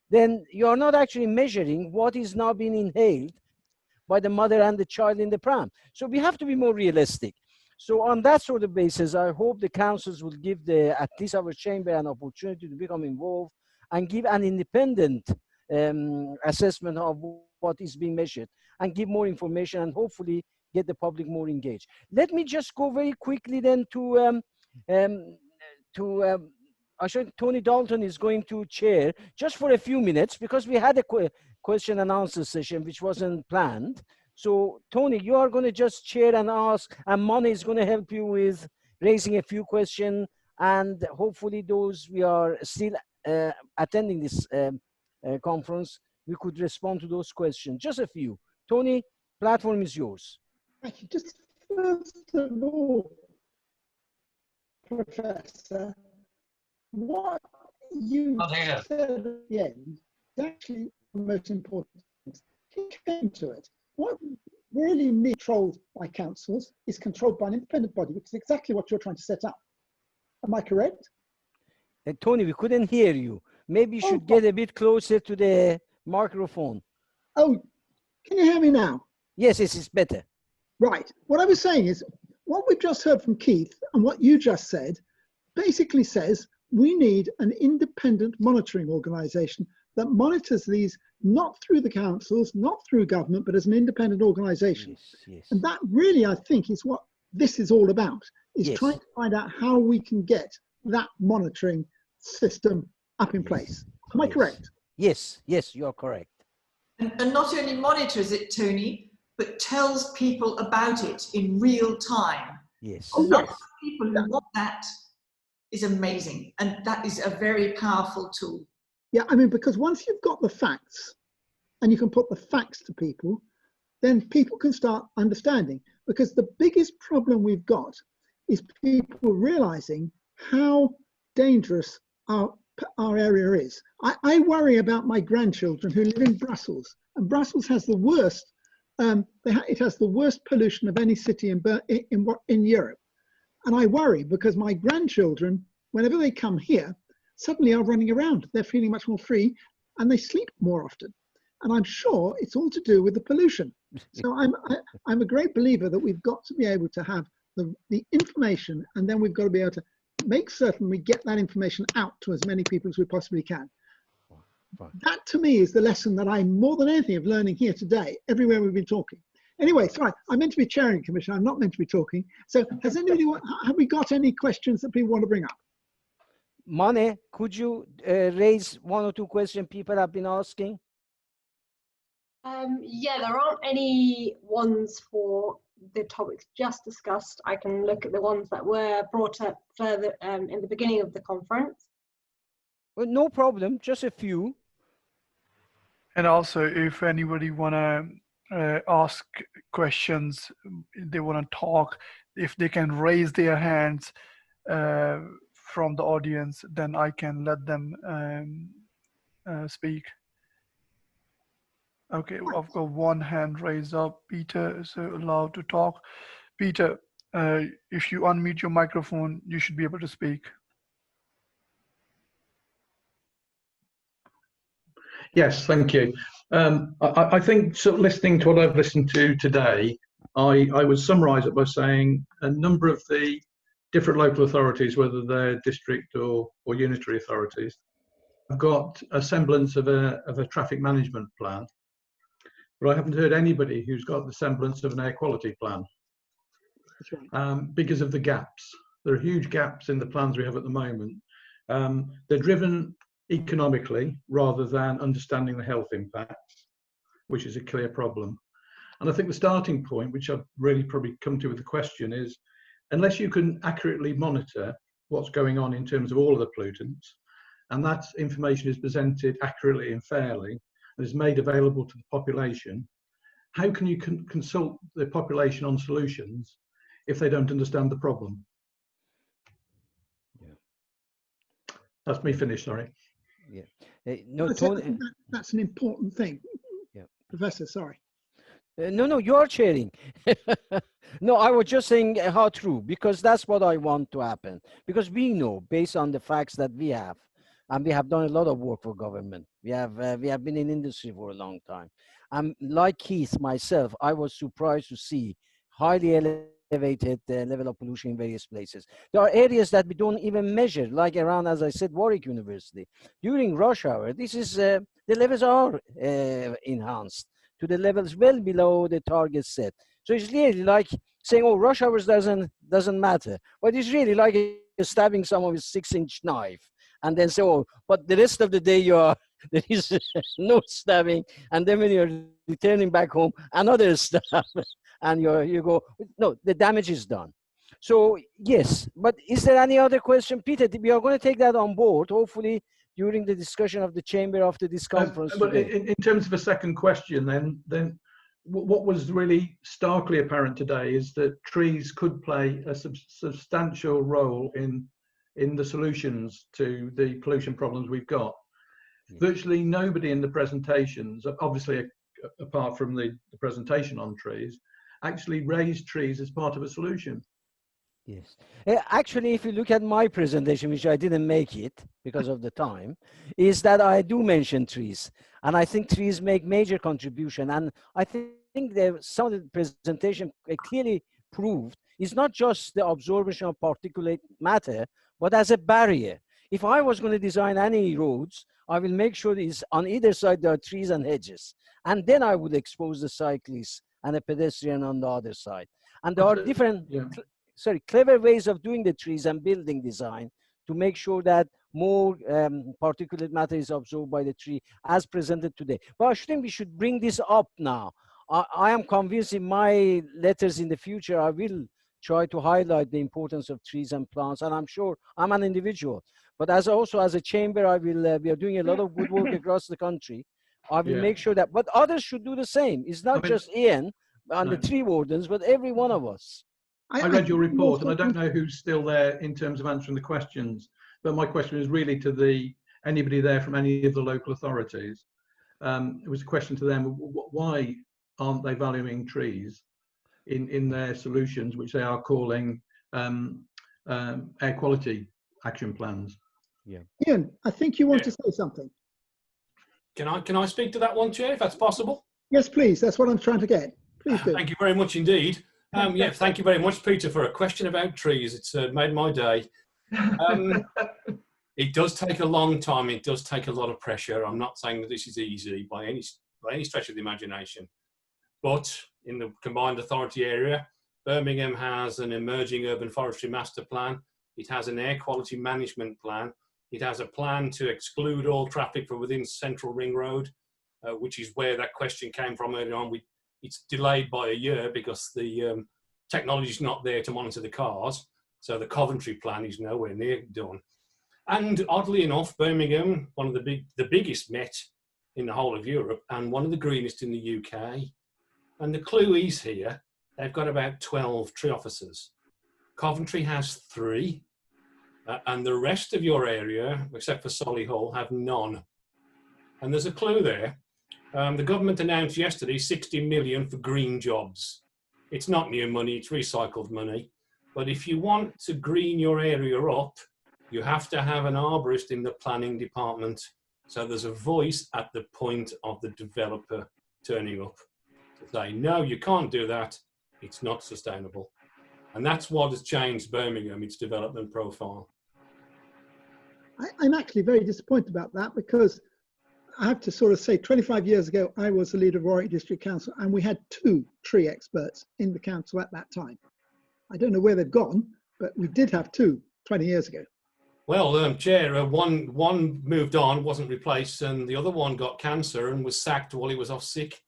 then you're not actually measuring what is now being inhaled by the mother and the child in the pram. So we have to be more realistic. So on that sort of basis, I hope the councils will give at least our chamber an opportunity to become involved and give an independent assessment of what is being measured and give more information and hopefully get the public more engaged. Let me just go very quickly then to I think Tony Dalton is going to chair just for a few minutes because we had a question and answer session which wasn't planned. So Tony, you are going to just chair and ask, and Mona is going to help you with raising a few questions, and hopefully those we are still attending this conference, we could respond to those questions. Just a few. Tony, platform is yours. Thank you. Just first of all, Professor, what you said at the end is actually the most important thing. He came to it. What really needs controlled by councils is controlled by an independent body, which is exactly what you're trying to set up. Am I correct? Tony, we couldn't hear you. Maybe you should get a bit closer to the microphone. Oh, can you hear me now? Yes, this is better. Right. What I was saying is, what we've just heard from Keith and what you just said basically says we need an independent monitoring organisation that monitors these not through the councils, not through government, but as an independent organisation. Yes, yes. And that really, I think, is what this is all about, is trying to find out how we can get that monitoring system up in place. Am I correct? Yes, yes, you're correct. And not only monitors it, Tony, but tells people about it in real time. Yes. A lot of people who want that is amazing. And that is a very powerful tool. Yeah, I mean, because once you've got the facts and you can put the facts to people, then people can start understanding. Because the biggest problem we've got is people realizing how dangerous our area is. I worry about my grandchildren who live in Brussels, and Brussels has the worst. It has the worst pollution of any city in Europe, and I worry because my grandchildren, whenever they come here, suddenly are running around. They're feeling much more free, and they sleep more often. And I'm sure it's all to do with the pollution. So I'm a great believer that we've got to be able to have the information, and then we've got to be able to make certain we get that information out to as many people as we possibly can. That to me is the lesson that I more than anything am learning here today, everywhere we've been talking. Anyway, sorry, I'm meant to be chairing the commission. I'm not meant to be talking. So has anybody, have we got any questions that people want to bring up? Mane, could you raise one or two questions people have been asking? Yeah, there aren't any ones for the topics just discussed. I can look at the ones that were brought up further in the beginning of the conference. Well, no problem, just a few. And also, if anybody wanna ask questions, they wanna talk, if they can raise their hands from the audience, then I can let them speak. Okay, I've got one hand raised up. Peter is allowed to talk. Peter, if you unmute your microphone, you should be able to speak. Yes, thank you. I think sort of listening to what I've listened to today, I would summarise it by saying a number of the different local authorities, whether they're district or unitary authorities, have got a semblance of a traffic management plan. But I haven't heard anybody who's got the semblance of an air quality plan. That's right. Because of the gaps. There are huge gaps in the plans we have at the moment. They're driven economically rather than understanding the health impacts, which is a clear problem. And I think the starting point, which I've really probably come to with the question, is unless you can accurately monitor what's going on in terms of all of the pollutants, and that information is presented accurately and fairly, and is made available to the population, how can you consult the population on solutions if they don't understand the problem? Yeah. That's me finished, sorry. Yeah. No, that's an important thing. Yeah. Professor, sorry. No, you are chairing. No, I was just saying how true, because that's what I want to happen. Because we know, based on the facts that we have, and we have done a lot of work for government. We have been in industry for a long time. Like Keith, myself, I was surprised to see highly elevated level of pollution in various places. There are areas that we don't even measure, like around, as I said, Warwick University. During rush hour, this is the levels are enhanced to the levels well below the target set. So it's really like saying, "Oh, rush hours doesn't matter," but it's really like stabbing someone with a 6-inch knife, and then say, "Oh, but the rest of the day there is no stabbing," and then when you're returning back home, another stab, and you go, no, the damage is done. So yes, but is there any other question, Peter? We are going to take that on board, hopefully during the discussion of the chamber after this conference. But in terms of a second question, then what was really starkly apparent today is that trees could play a substantial role in the solutions to the pollution problems we've got. Virtually nobody in the presentations, obviously apart from the presentation on trees, actually raised trees as part of a solution. Yes. Actually, if you look at my presentation, which I didn't make it because of the time, is that I do mention trees. And I think trees make major contribution. And I think that some of the presentation clearly proved it's not just the absorption of particulate matter, but as a barrier. If I was going to design any roads, I will make sure it's on either side there are trees and hedges. And then I would expose the cyclist and a pedestrian on the other side. And there are different clever ways of doing the trees and building design to make sure that more particulate matter is absorbed by the tree as presented today. But I think we should bring this up now. I am convinced in my letters in the future, I will try to highlight the importance of trees and plants. And I'm sure I'm an individual, but also as a chamber, I will, we are doing a lot of good work across the country. I will make sure that, but others should do the same. It's not just Ian and the tree wardens, but every one of us. I read your report, and I don't know who's still there in terms of answering the questions, but my question is really to anybody there from any of the local authorities. It was a question to them: why aren't they valuing trees in their solutions, which they are calling air quality action plans? Yeah, Ian, I think you want to say something. Can I speak to that one, Chair, if that's possible? Yes, please. That's what I'm trying to get. Please do. Thank you very much indeed. Yeah, thank you very much, Peter, for a question about trees. It's made my day. It does take a long time. It does take a lot of pressure. I'm not saying that this is easy by any stretch of the imagination. But in the combined authority area, Birmingham has an emerging urban forestry master plan. It has an air quality management plan. It has a plan to exclude all traffic from within Central Ring Road. which is where that question came from earlier on. It's delayed by a year because the technology is not there to monitor the cars. So the Coventry plan is nowhere near done. And oddly enough, Birmingham, one of the biggest Met in the whole of Europe and one of the greenest in the UK. And the clue is here, they've got about 12 tree officers. Coventry has 3, and the rest of your area, except for Solihull, have none. And there's a clue there. The government announced yesterday 60 million for green jobs. It's not new money, it's recycled money. But if you want to green your area up, you have to have an arborist in the planning department. So there's a voice at the point of the developer turning up to say, no, you can't do that. It's not sustainable. And that's what has changed Birmingham, its development profile. I'm actually very disappointed about that, because I have to sort of say 25 years ago, I was the leader of Warwick District Council, and we had 2 tree experts in the council at that time. I don't know where they've gone, but we did have 2 20 years ago. Well, Chair, one moved on, wasn't replaced, and the other one got cancer and was sacked while he was off sick.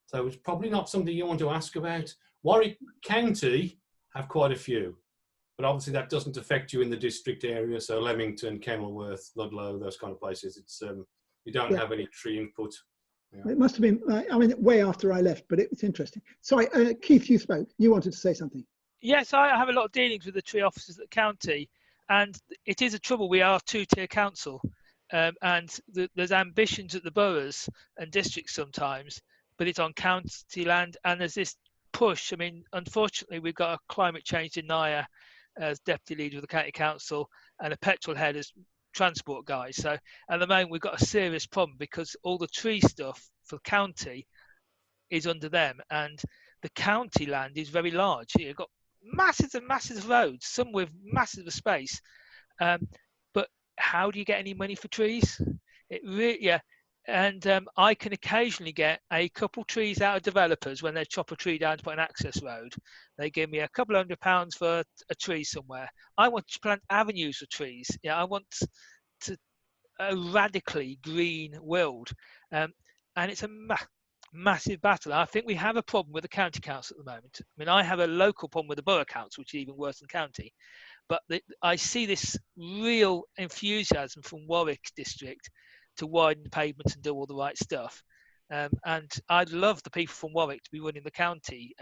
So it's probably not something you want to ask about. Warwick County have quite a few, but obviously that doesn't affect you in the district area. So Leamington, Kenilworth, Ludlow, those kind of places, it's you don't have any tree input. Yeah. It must have been, I mean, way after I left, but it was interesting. Sorry, Keith, you spoke. You wanted to say something. Yes, I have a lot of dealings with the tree officers at the county, and it is a trouble. We are a 2-tier council, and there's ambitions at the boroughs and districts sometimes, but it's on county land, and there's this push. I mean, unfortunately, we've got a climate change denier as deputy leader of the county council and a petrol head as transport guy. So at the moment, we've got a serious problem because all the tree stuff for the county is under them, and the county land is very large. You've got masses and masses of roads, some with massive space, but how do you get any money for trees? It really, yeah. And I can occasionally get a couple trees out of developers when they chop a tree down to put an access road. They give me a couple £100 for a tree somewhere. I want to plant avenues for trees. Yeah, I want to a radically green world, and it's a massive battle. I think we have a problem with the county council at the moment. I mean, I have a local problem with the borough council, which is even worse than county. But I see this real enthusiasm from Warwick district to widen the pavements and do all the right stuff. And I'd love the people from Warwick to be running the county.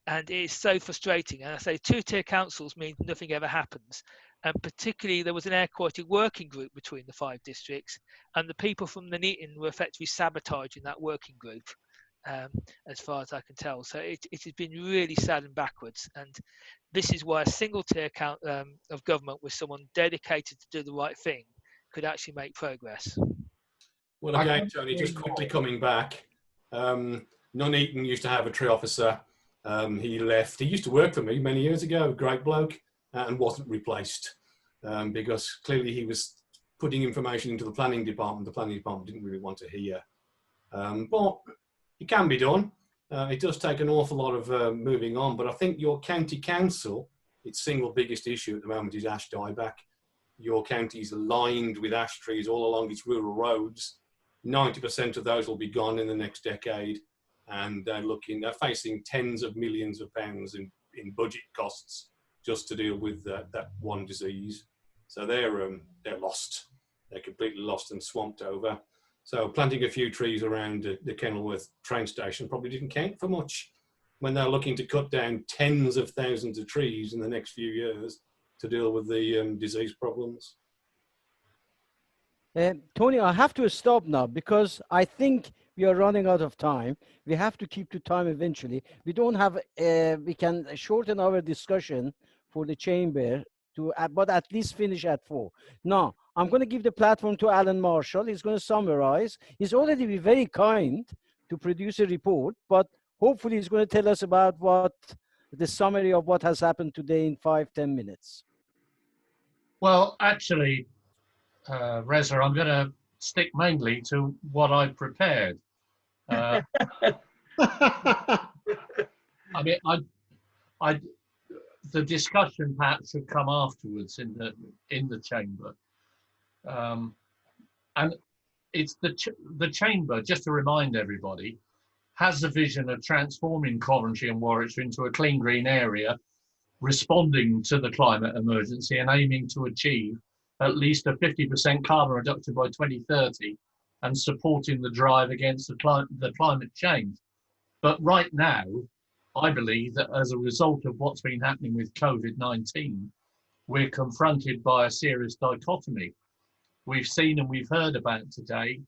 And it's so frustrating. And I say 2-tier councils means nothing ever happens. And particularly there was an air quality working group between the 5 districts, and the people from the Nuneaton were effectively sabotaging that working group, as far as I can tell. So it has been really sad and backwards. And this is why a single tier of government with someone dedicated to do the right thing could actually make progress. Well, again, Tony, just quickly coming back, Nuneaton used to have a tree officer. He left. He used to work for me many years ago, great bloke, and wasn't replaced because clearly he was putting information into the planning department. The planning department didn't really want to hear. But it can be done. It does take an awful lot of moving on, but I think your county council, its single biggest issue at the moment is ash dieback. Your county is lined with ash trees all along its rural roads. 90% of those will be gone in the next decade, and they're facing tens of millions of pounds in budget costs just to deal with that one disease. So they're lost. They're completely lost and swamped over. So planting a few trees around the Kenilworth train station probably didn't count for much when they're looking to cut down tens of thousands of trees in the next few years to deal with the disease problems. Tony, I have to stop now because I think we are running out of time. We have to keep to time eventually. We don't have, we can shorten our discussion for the chamber to, but at least finish at 4. Now, I'm going to give the platform to Alan Marshall. He's going to summarize. He's already been very kind to produce a report, but hopefully he's going to tell us about what the summary of what has happened today in 5-10 minutes. Well, actually, Reza, I'm going to stick mainly to what I prepared. I mean, the discussion perhaps should come afterwards in the chamber, and it's the Chamber, just to remind everybody, has a vision of transforming Coventry and Warwickshire into a clean green area, responding to the climate emergency and aiming to achieve at least a 50% carbon reduction by 2030 and supporting the drive against the climate change. But right now, I believe that as a result of what's been happening with COVID-19, we're confronted by a serious dichotomy. We've seen and we've heard about today,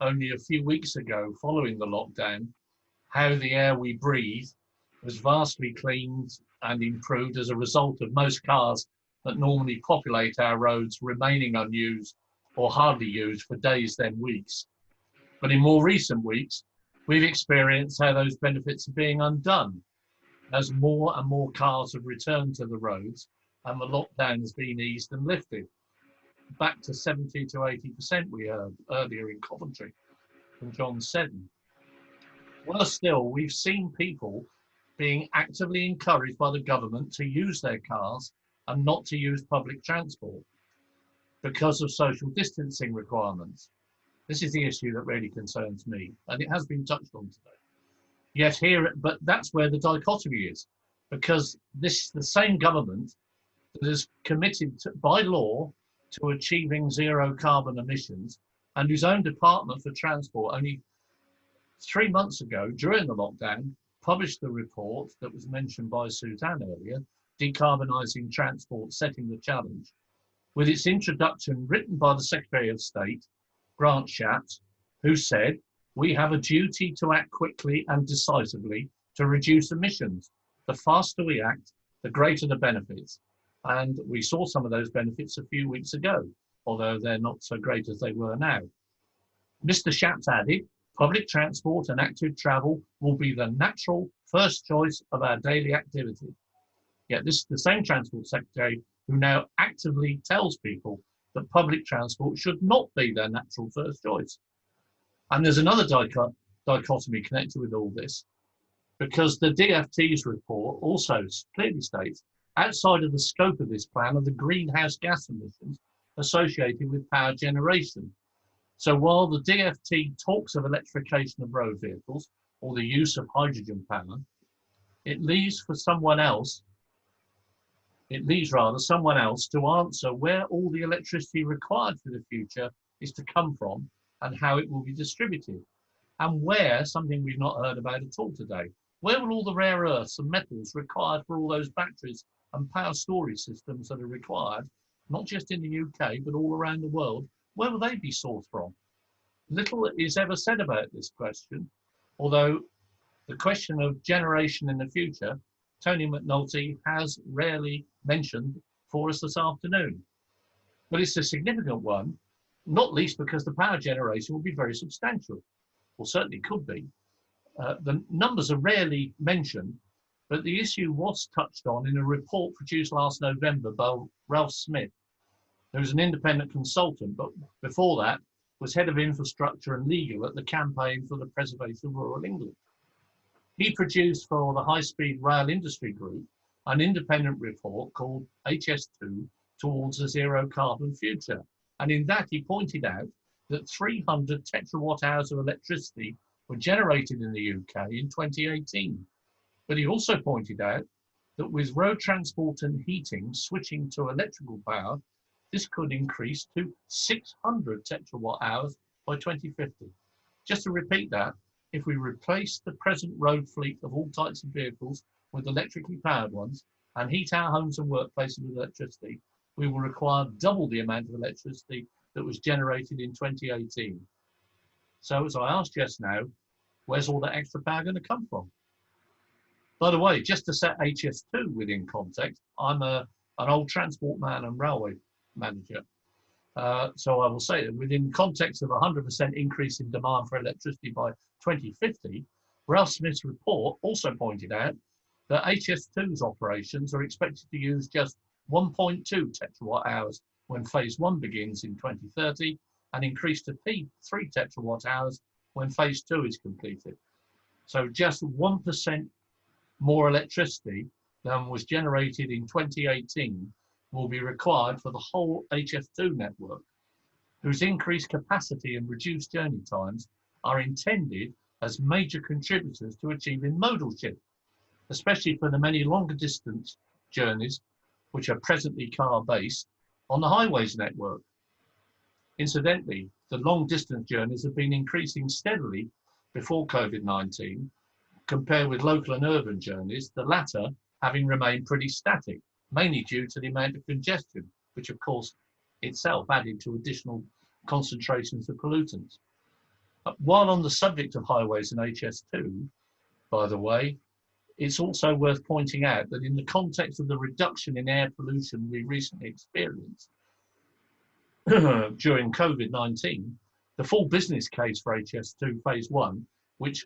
only a few weeks ago following the lockdown, how the air we breathe was vastly cleaned and improved as a result of most cars that normally populate our roads remaining unused or hardly used for days, then weeks. But in more recent weeks, we've experienced how those benefits are being undone as more and more cars have returned to the roads and the lockdown has been eased and lifted. Back to 70 to 80% we heard earlier in Coventry from John 7. Worse still, we've seen people being actively encouraged by the government to use their cars and not to use public transport because of social distancing requirements. This is the issue that really concerns me, and it has been touched on today. Yet here, but that's where the dichotomy is, because this is the same government that is committed by law to achieving zero carbon emissions, and whose own Department for Transport only 3 months ago, during the lockdown, published the report that was mentioned by Suzanne earlier, Decarbonising Transport, Setting the Challenge, with its introduction written by the Secretary of State, Grant Shapps, who said, "We have a duty to act quickly and decisively to reduce emissions. The faster we act, the greater the benefits." And we saw some of those benefits a few weeks ago, although they're not so great as they were now. Mr. Shapps added, "Public transport and active travel will be the natural first choice of our daily activity." Yet this is the same Transport Secretary who now actively tells people that public transport should not be their natural first choice. And there's another dichotomy connected with all this, because the DFT's report also clearly states, outside of the scope of this plan are the greenhouse gas emissions associated with power generation. So while the DFT talks of electrification of road vehicles or the use of hydrogen power, it leaves someone else to answer where all the electricity required for the future is to come from and how it will be distributed. And where, something we've not heard about at all today, where will all the rare earths and metals required for all those batteries and power storage systems that are required, not just in the UK, but all around the world, where will they be sourced from? Little is ever said about this question, although the question of generation in the future, Tony McNulty has rarely mentioned for us this afternoon. But it's a significant one, not least because the power generation will be very substantial, or certainly could be. The numbers are rarely mentioned, but the issue was touched on in a report produced last November by Ralph Smith, who's an independent consultant, but before that was head of infrastructure and legal at the Campaign for the Preservation of Rural England. He produced for the High Speed Rail Industry Group an independent report called HS2 Towards a Zero Carbon Future. And in that he pointed out that 300 tetrawatt hours of electricity were generated in the UK in 2018. But he also pointed out that with road transport and heating switching to electrical power, this could increase to 600 tetrawatt hours by 2050. Just to repeat that, if we replace the present road fleet of all types of vehicles with electrically powered ones and heat our homes and workplaces with electricity, we will require double the amount of electricity that was generated in 2018. So as I asked just now, where's all that extra power going to come from? By the way, just to set HS2 within context, I'm an old transport man and railway manager. So I will say that within context of 100% increase in demand for electricity by 2050, Ralph Smith's report also pointed out that HS2's operations are expected to use just 1.2 tetrawatt hours when phase 1 begins in 2030 and increase to 3 tetrawatt hours when phase 2 is completed. So just 1% more electricity than was generated in 2018 will be required for the whole HS2 network. whose increased capacity and reduced journey times are intended as major contributors to achieving modal shift, especially for the many longer distance journeys which are presently car-based on the highways network. Incidentally, the long distance journeys have been increasing steadily before COVID-19, compared with local and urban journeys, the latter having remained pretty static, mainly due to the amount of congestion, which of course itself added to additional concentrations of pollutants. While on the subject of highways and HS2, by the way, it's also worth pointing out that in the context of the reduction in air pollution we recently experienced during COVID-19, the full business case for HS2 phase 1, which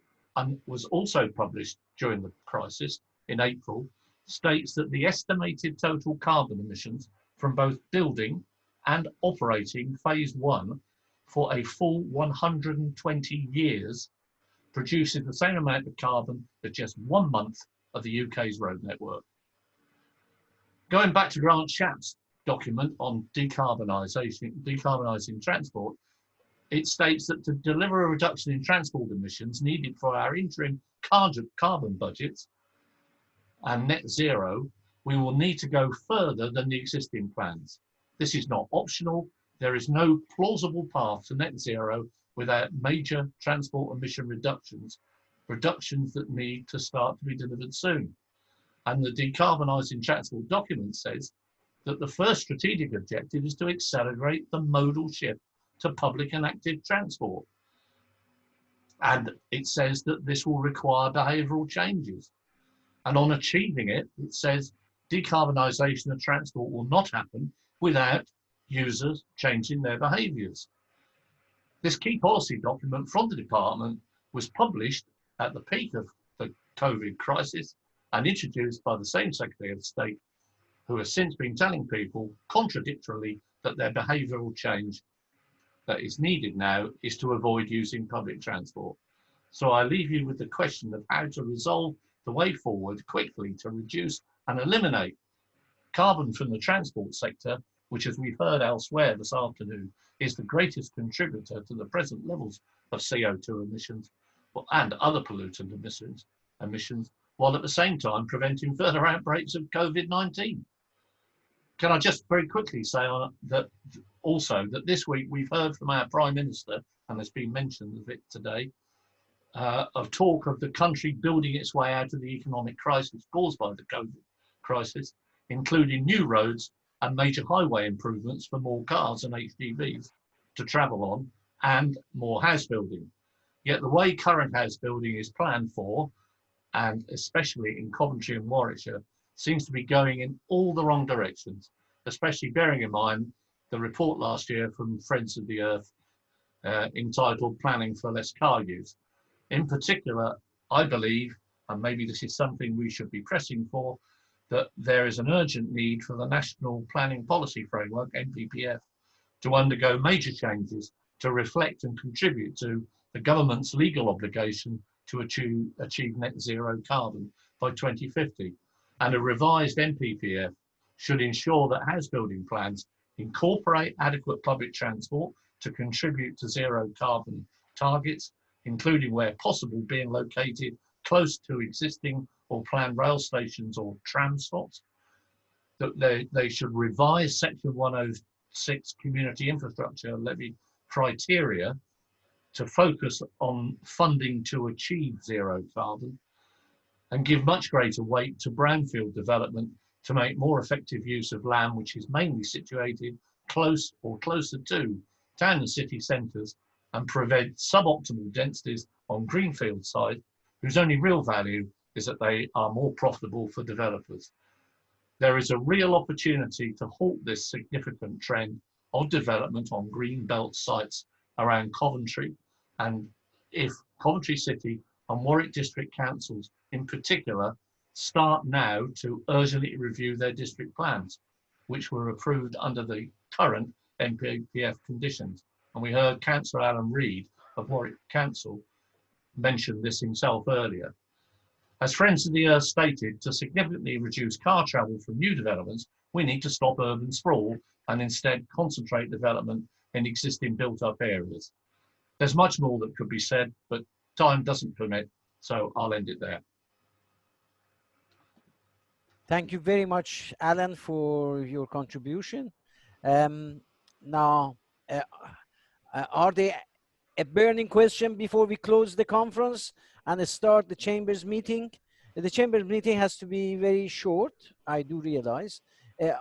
was also published during the crisis in April, states that the estimated total carbon emissions from both building and operating phase 1 for a full 120 years produces the same amount of carbon as just 1 month of the UK's road network. Going back to Grant Shapps' document on decarbonising transport, it states that to deliver a reduction in transport emissions needed for our interim carbon budgets and net zero, we will need to go further than the existing plans. This is not optional. There is no plausible path to net zero without major transport emission reductions that need to start to be delivered soon. And the decarbonising transport document says that the first strategic objective is to accelerate the modal shift to public and active transport. And it says that this will require behavioural changes. And on achieving it, it says decarbonisation of transport will not happen without users changing their behaviours. This key policy document from the department was published at the peak of the COVID crisis and introduced by the same Secretary of State, who has since been telling people contradictorily that their behavioural change that is needed now is to avoid using public transport. So I leave you with the question of how to resolve the way forward quickly to reduce and eliminate carbon from the transport sector, which, as we've heard elsewhere this afternoon, is the greatest contributor to the present levels of CO2 emissions and other pollutant emissions, while at the same time preventing further outbreaks of COVID-19. Can I just very quickly say that also that this week we've heard from our Prime Minister, and there's been mention of it today, of talk of the country building its way out of the economic crisis caused by the COVID crisis, including new roads and major highway improvements for more cars and HGVs to travel on, and more house building. Yet the way current house building is planned for, and especially in Coventry and Warwickshire, seems to be going in all the wrong directions, especially bearing in mind the report last year from Friends of the Earth entitled Planning for Less Car Use. In particular, I believe, and maybe this is something we should be pressing for, that there is an urgent need for the National Planning Policy Framework, NPPF, to undergo major changes to reflect and contribute to the government's legal obligation to achieve net zero carbon by 2050. And a revised NPPF should ensure that house building plans incorporate adequate public transport to contribute to zero carbon targets, including where possible being located close to existing or planned rail stations or tram stops. That they should revise Section 106 Community Infrastructure Levy criteria to focus on funding to achieve zero carbon, and give much greater weight to brownfield development to make more effective use of land which is mainly situated close or closer to town and city centres, and prevent suboptimal densities on greenfield sites whose only real value is that they are more profitable for developers. There is a real opportunity to halt this significant trend of development on green belt sites around Coventry, and if Coventry City and Warwick District Councils in particular start now to urgently review their district plans, which were approved under the current NPPF conditions. And we heard Councillor Alan Reid of Warwick Council mention this himself earlier. As Friends of the Earth stated, to significantly reduce car travel from new developments, we need to stop urban sprawl and instead concentrate development in existing built-up areas. There's much more that could be said, but time doesn't permit, so I'll end it there. Thank you very much, Alan, for your contribution. Now, are there a burning question before we close the conference and start the Chambers meeting? The Chambers meeting has to be very short, I do realize.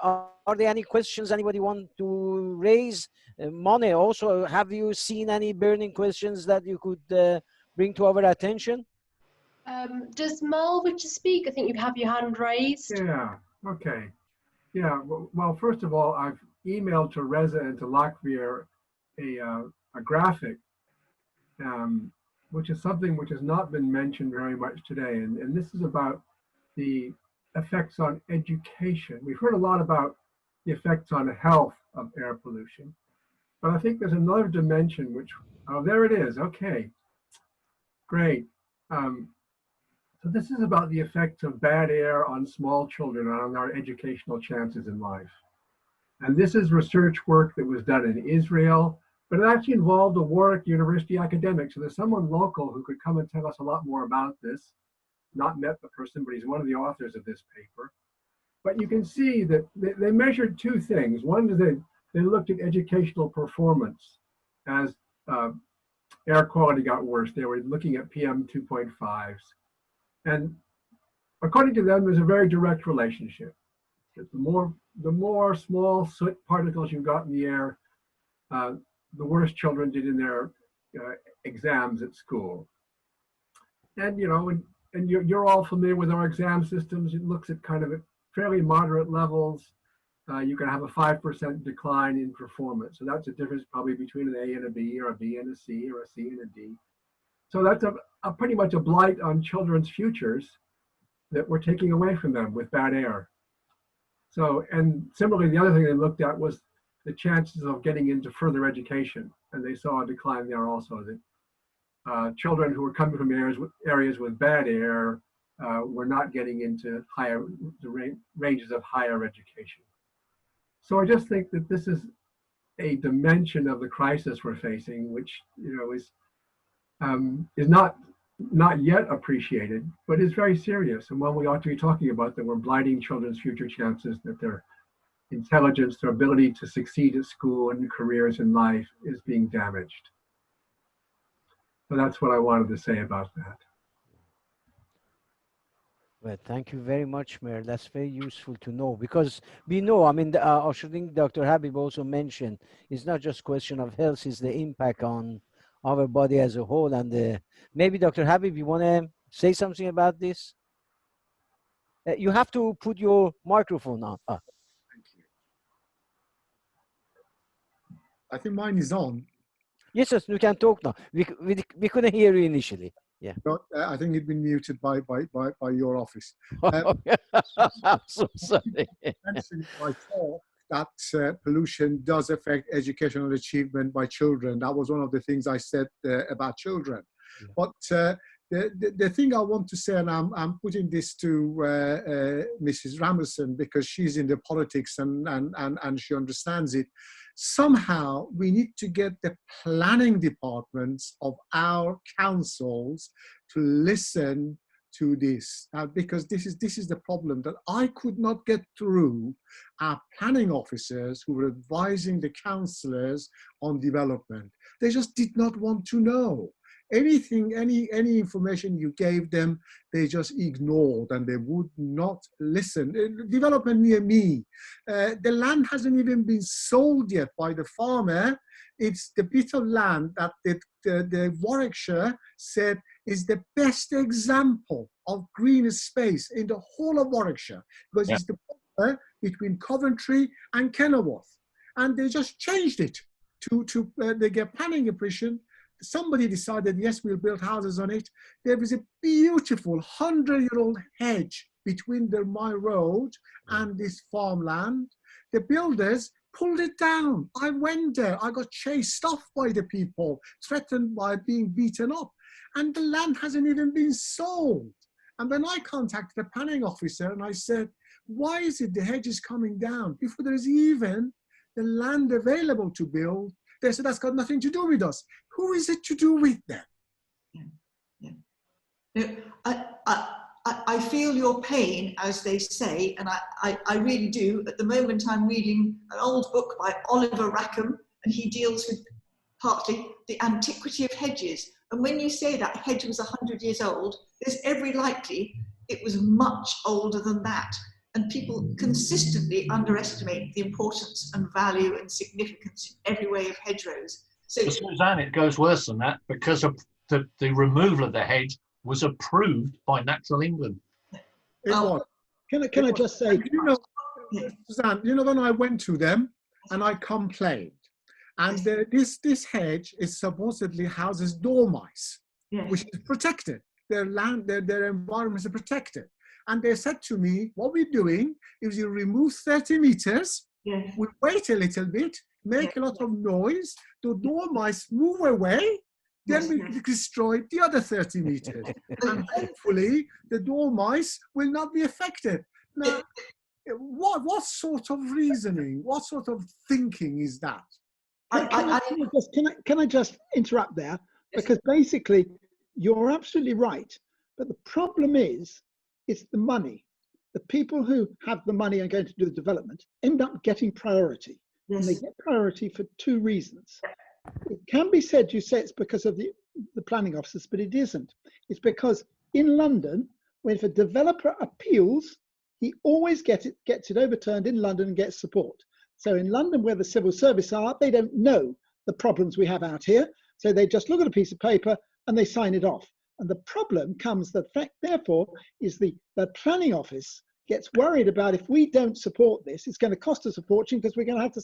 Are there any questions anybody want to raise? Mone, also, have you seen any burning questions that you could bring to our attention? Does Mal wish to speak? I think you have your hand raised. Yeah, okay. Yeah, well, first of all, I've emailed to Reza and to Lakhvir a graphic, which is something which has not been mentioned very much today. And this is about the effects on education. We've heard a lot about the effects on health of air pollution, but I think there's another dimension which, oh, there it is. Okay, great. So this is about the effects of bad air on small children and on our educational chances in life. And this is research work that was done in Israel, but it actually involved a Warwick University academic. So there's someone local who could come and tell us a lot more about this. Not met the person, but he's one of the authors of this paper. But you can see that they measured two things. One is they looked at educational performance as air quality got worse. They were looking at PM 2.5s. And according to them, there's a very direct relationship. The more small soot particles you got in the air, the worse children did in their exams at school. And you know, and you're all familiar with our exam systems. It looks at kind of at fairly moderate levels. You can have a 5% decline in performance. So that's a difference probably between an A and a B, or a B and a C, or a C and a D. So that's a pretty much a blight on children's futures that we're taking away from them with bad air. So, and similarly, the other thing they looked at was the chances of getting into further education. And they saw a decline there also, that children who were coming from areas with bad air were not getting into the ranges of higher education. So I just think that this is a dimension of the crisis we're facing, which, you know, is not yet appreciated, but is very serious, and one we ought to be talking about, that we're blighting children's future chances, that their intelligence, their ability to succeed at school and careers in life is being damaged. So that's what I wanted to say about that. Well, thank you very much, Mayor. That's very useful to know, because we know, I mean, I think Dr. Habib also mentioned, it's not just question of health, it's the impact on our body as a whole. And maybe Dr. Habib, you want to say something about this? You have to put your microphone on. Thank you. I think mine is on. Yes, yes, you can talk now. We couldn't hear you initially. Yeah. But, I think it's been muted by your office. I'm so sorry. I thought that pollution does affect educational achievement by children. That was one of the things I said about children. Yeah. But the thing I want to say, and I'm putting this to Mrs. Ramerson, because she's in the politics and she understands it. Somehow we need to get the planning departments of our councils to listen to this, because this is the problem, that I could not get through our planning officers who were advising the councillors on development. They just did not want to know anything, any information you gave them. They just ignored, and they would not listen. Development near me, the land hasn't even been sold yet by the farmer. It's the bit of land that the Warwickshire said is the best example of green space in the whole of Warwickshire, because it's the border between Coventry and Kenilworth. And they just changed it to they get planning permission. Somebody decided, yes, we'll build houses on it. There was a beautiful 100-year-old hedge between my road and this farmland. The builders pulled it down. I went there. I got chased off by the people, threatened by being beaten up. And the land hasn't even been sold. And then I contacted the planning officer and I said, why is it the hedge is coming down before there's even the land available to build? They said, that's got nothing to do with us. Who is it to do with them? I feel your pain, as they say, and I really do. At the moment, I'm reading an old book by Oliver Rackham, and he deals with partly the antiquity of hedges. And when you say that hedge was 100 years old, there's every likely it was much older than that. And people consistently underestimate the importance and value and significance in every way of hedgerows. So, Suzanne, it goes worse than that, because of the removal of the hedge was approved by Natural England. It was. Can I just say, you know, Suzanne, you know, when I went to them and I complained, and this hedge is supposedly houses dormice, which is protected. Their land, their environments are protected. And they said to me, what we're doing is you remove 30 meters, we wait a little bit, make a lot of noise, the dormice move away, then we destroy the other 30 meters. And hopefully the dormice will not be affected. Now, what sort of reasoning, what sort of thinking is that? Can I just interrupt there? Because basically, you're absolutely right. But the problem is, it's the money. The people who have the money and are going to do the development end up getting priority. And they get priority for two reasons. It can be said, you say it's because of the planning officers, but it isn't. It's because in London, when if a developer appeals, he always gets it overturned in London and gets support. So in London, where the civil service are, they don't know the problems we have out here. So they just look at a piece of paper and they sign it off. And the problem comes, the fact, therefore, is the planning office gets worried about if we don't support this, it's going to cost us a fortune because we're going to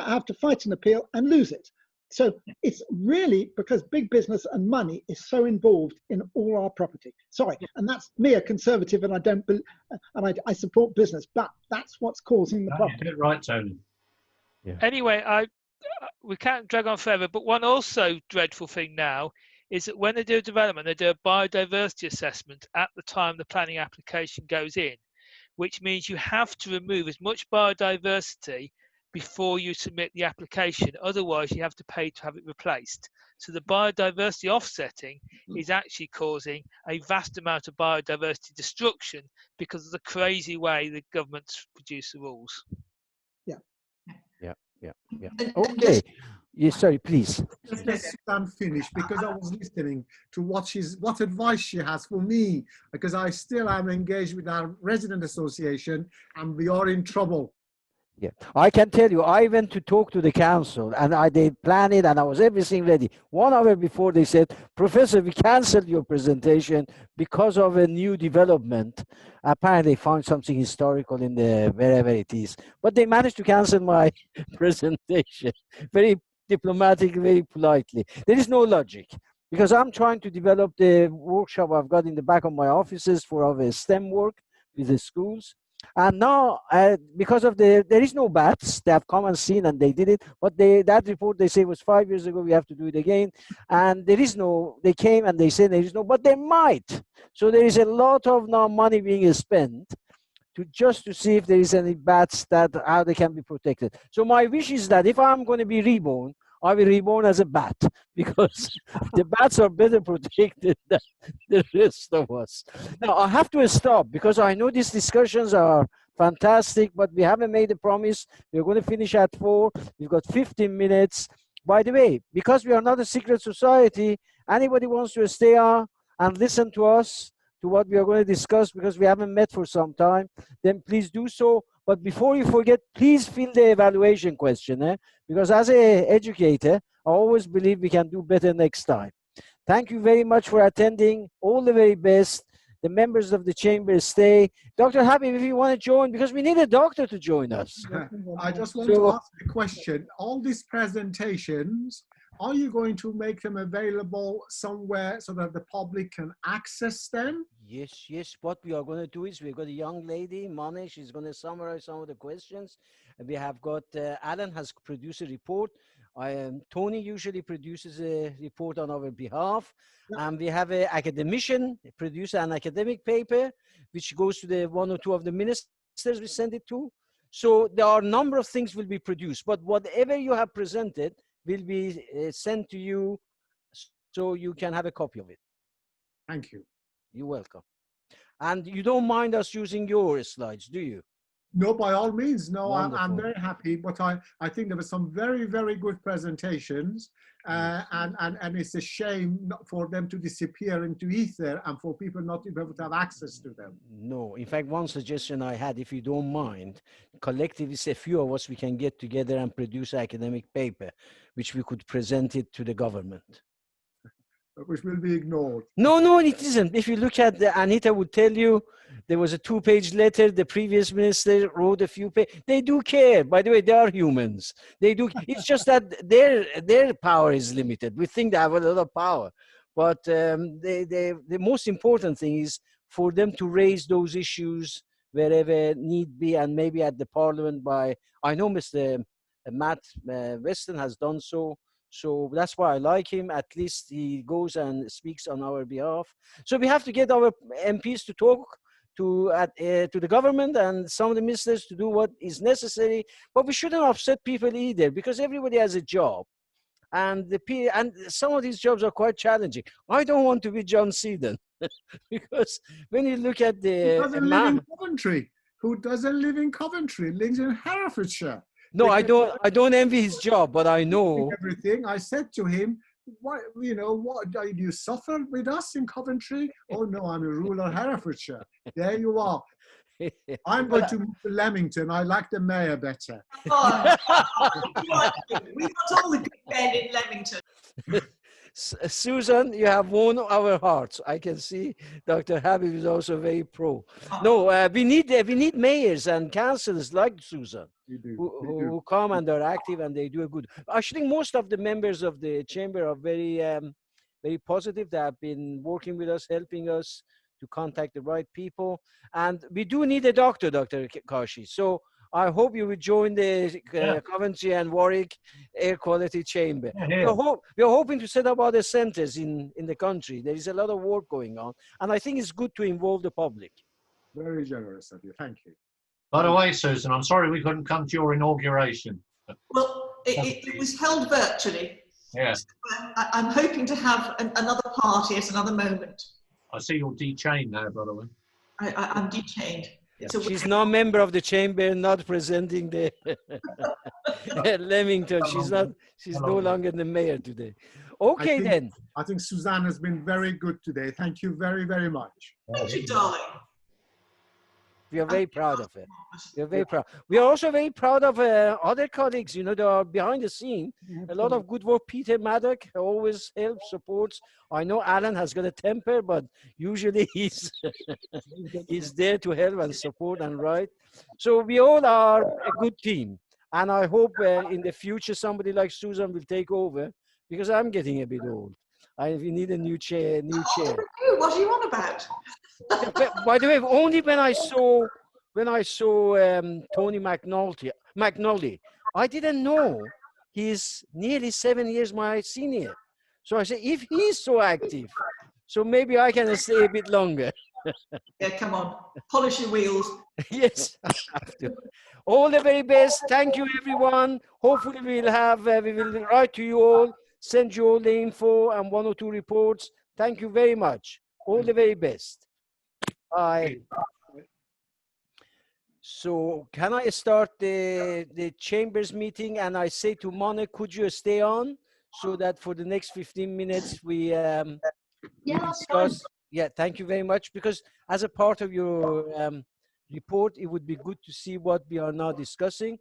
have to fight an appeal and lose it. So it's really because big business and money is so involved in all our property. Sorry, and that's me, a conservative, and I don't, and I support business, but that's what's causing the problem. You did it right, Tony. Yeah. Anyway, we can't drag on forever, but one also dreadful thing now is that when they do a development, they do a biodiversity assessment at the time the planning application goes in, which means you have to remove as much biodiversity before you submit the application. Otherwise, you have to pay to have it replaced. So the biodiversity offsetting is actually causing a vast amount of biodiversity destruction because of the crazy way the governments produce the rules. Yeah. Okay. Yes, sorry, please. Let Suzanne finish, because I was listening to what advice she has for me, because I still am engaged with our resident association and we are in trouble. Yeah, I can tell you, I went to talk to the council and they planned it and I was everything ready. 1 hour before they said, Professor, we canceled your presentation because of a new development. Apparently they found something historical in the wherever it is, but they managed to cancel my presentation very diplomatically, very politely. There is no logic because I'm trying to develop the workshop I've got in the back of my offices for our STEM work with the schools. And now, because of there is no bats, they have come and seen and they did it. But that report they say was 5 years ago, we have to do it again. And there is no, they came and they said there is no, but they might. So there is a lot of now money being spent just to see if there is any bats how they can be protected. So my wish is that if I'm going to be reborn, I will reborn as a bat, because the bats are better protected than the rest of us. Now, I have to stop because I know these discussions are fantastic, but we haven't made a promise. We're going to finish at 4. We've got 15 minutes. By the way, because we are not a secret society, anybody wants to stay on and listen to us, to what we are going to discuss, because we haven't met for some time, then please do so. But before you forget, please fill the evaluation question, because as an educator, I always believe we can do better next time. Thank you very much for attending. All the very best. The members of the chamber stay. Dr. Habib, if you want to join, because we need a doctor to join us. I just want to ask a question. All these presentations, are you going to make them available somewhere so that the public can access them? Yes. What we are going to do is we've got a young lady, Mane, she's going to summarize some of the questions. We have got, Alan has produced a report. Tony usually produces a report on our behalf. And we have an academician produce an academic paper, which goes to the 1 or 2 of the ministers we send it to. So there are a number of things will be produced, but whatever you have presented, will be sent to you so you can have a copy of it. Thank you. You're welcome. And you don't mind us using your slides, do you? No, by all means. No, I'm Wonderful. very happy. But I think there were some very, very good presentations. And it's a shame for them to disappear into ether and for people not to be able to have access to them. No, in fact, one suggestion I had, if you don't mind, collectively, a few of us, we can get together and produce academic paper, which we could present it to the government. Which will be ignored. No, no, it isn't. If you look at Anita would tell you, there was a 2-page letter. The previous minister wrote a few pages. They do care. By the way, they are humans. They do. It's just that their power is limited. We think they have a lot of power. But the most important thing is for them to raise those issues wherever need be, and maybe at the parliament by, I know Mr. Matt Weston has done so. So that's why I like him. At least he goes and speaks on our behalf. So we have to get our MPs to talk to the government and some of the ministers to do what is necessary. But we shouldn't upset people either, because everybody has a job. And some of these jobs are quite challenging. I don't want to be John Seedon because when you look at the Who doesn't live in Coventry? Who doesn't live in Coventry? Lives in Herefordshire. No, I don't envy his job, but I know everything. I said to him, "What do you suffer with us in Coventry?" "Oh no, I'm a rural Herefordshire." There you are. I'm going to move to Leamington. I like the mayor better. Oh, we've got all the good men in Leamington. Susan, you have won our hearts. I can see Dr. Habib is also very pro. No, we need mayors and councillors like Susan who come and are active and they do a good. I think most of the members of the chamber are very, very positive. They have been working with us, helping us to contact the right people. And we do need a doctor, Dr. Kashi. So I hope you will join the Coventry and Warwick Air Quality Chamber. We're hoping to set up other centers in the country. There is a lot of work going on. And I think it's good to involve the public. Very generous of you. Thank you. By the way, Susan, I'm sorry we couldn't come to your inauguration. Well, it was held virtually. Yes. So I'm hoping to have another party at another moment. I see you're dechained now, by the way. I'm dechained. She's not a member of the chamber, not presenting the Leamington. She's no longer the mayor today. Okay, then. I think Suzanne has been very good today. Thank you very, very much. Thank you, darling. We are very proud of it. We are very proud. We are also very proud of other colleagues, that are behind the scene. A lot of good work. Peter Maddock always helps, supports. I know Alan has got a temper, but usually he's there to help and support and write. So we all are a good team. And I hope in the future somebody like Susan will take over, because I'm getting a bit old. We need a new chair. What are you on about? By the way, only when I saw Tony McNulty, I didn't know he's nearly 7 years my senior. So I said, if he's so active, so maybe I can stay a bit longer. Yeah, come on, polish your wheels. Yes, I have to. All the very best. Thank you, everyone. Hopefully we will write to you all, send you all the info and 1 or 2 reports. Thank you very much. All the very best. Bye. So can I start the chambers meeting? And I say to Mona, could you stay on so that for the next 15 minutes we discuss? Yeah, thank you very much. Because as a part of your report, it would be good to see what we are now discussing.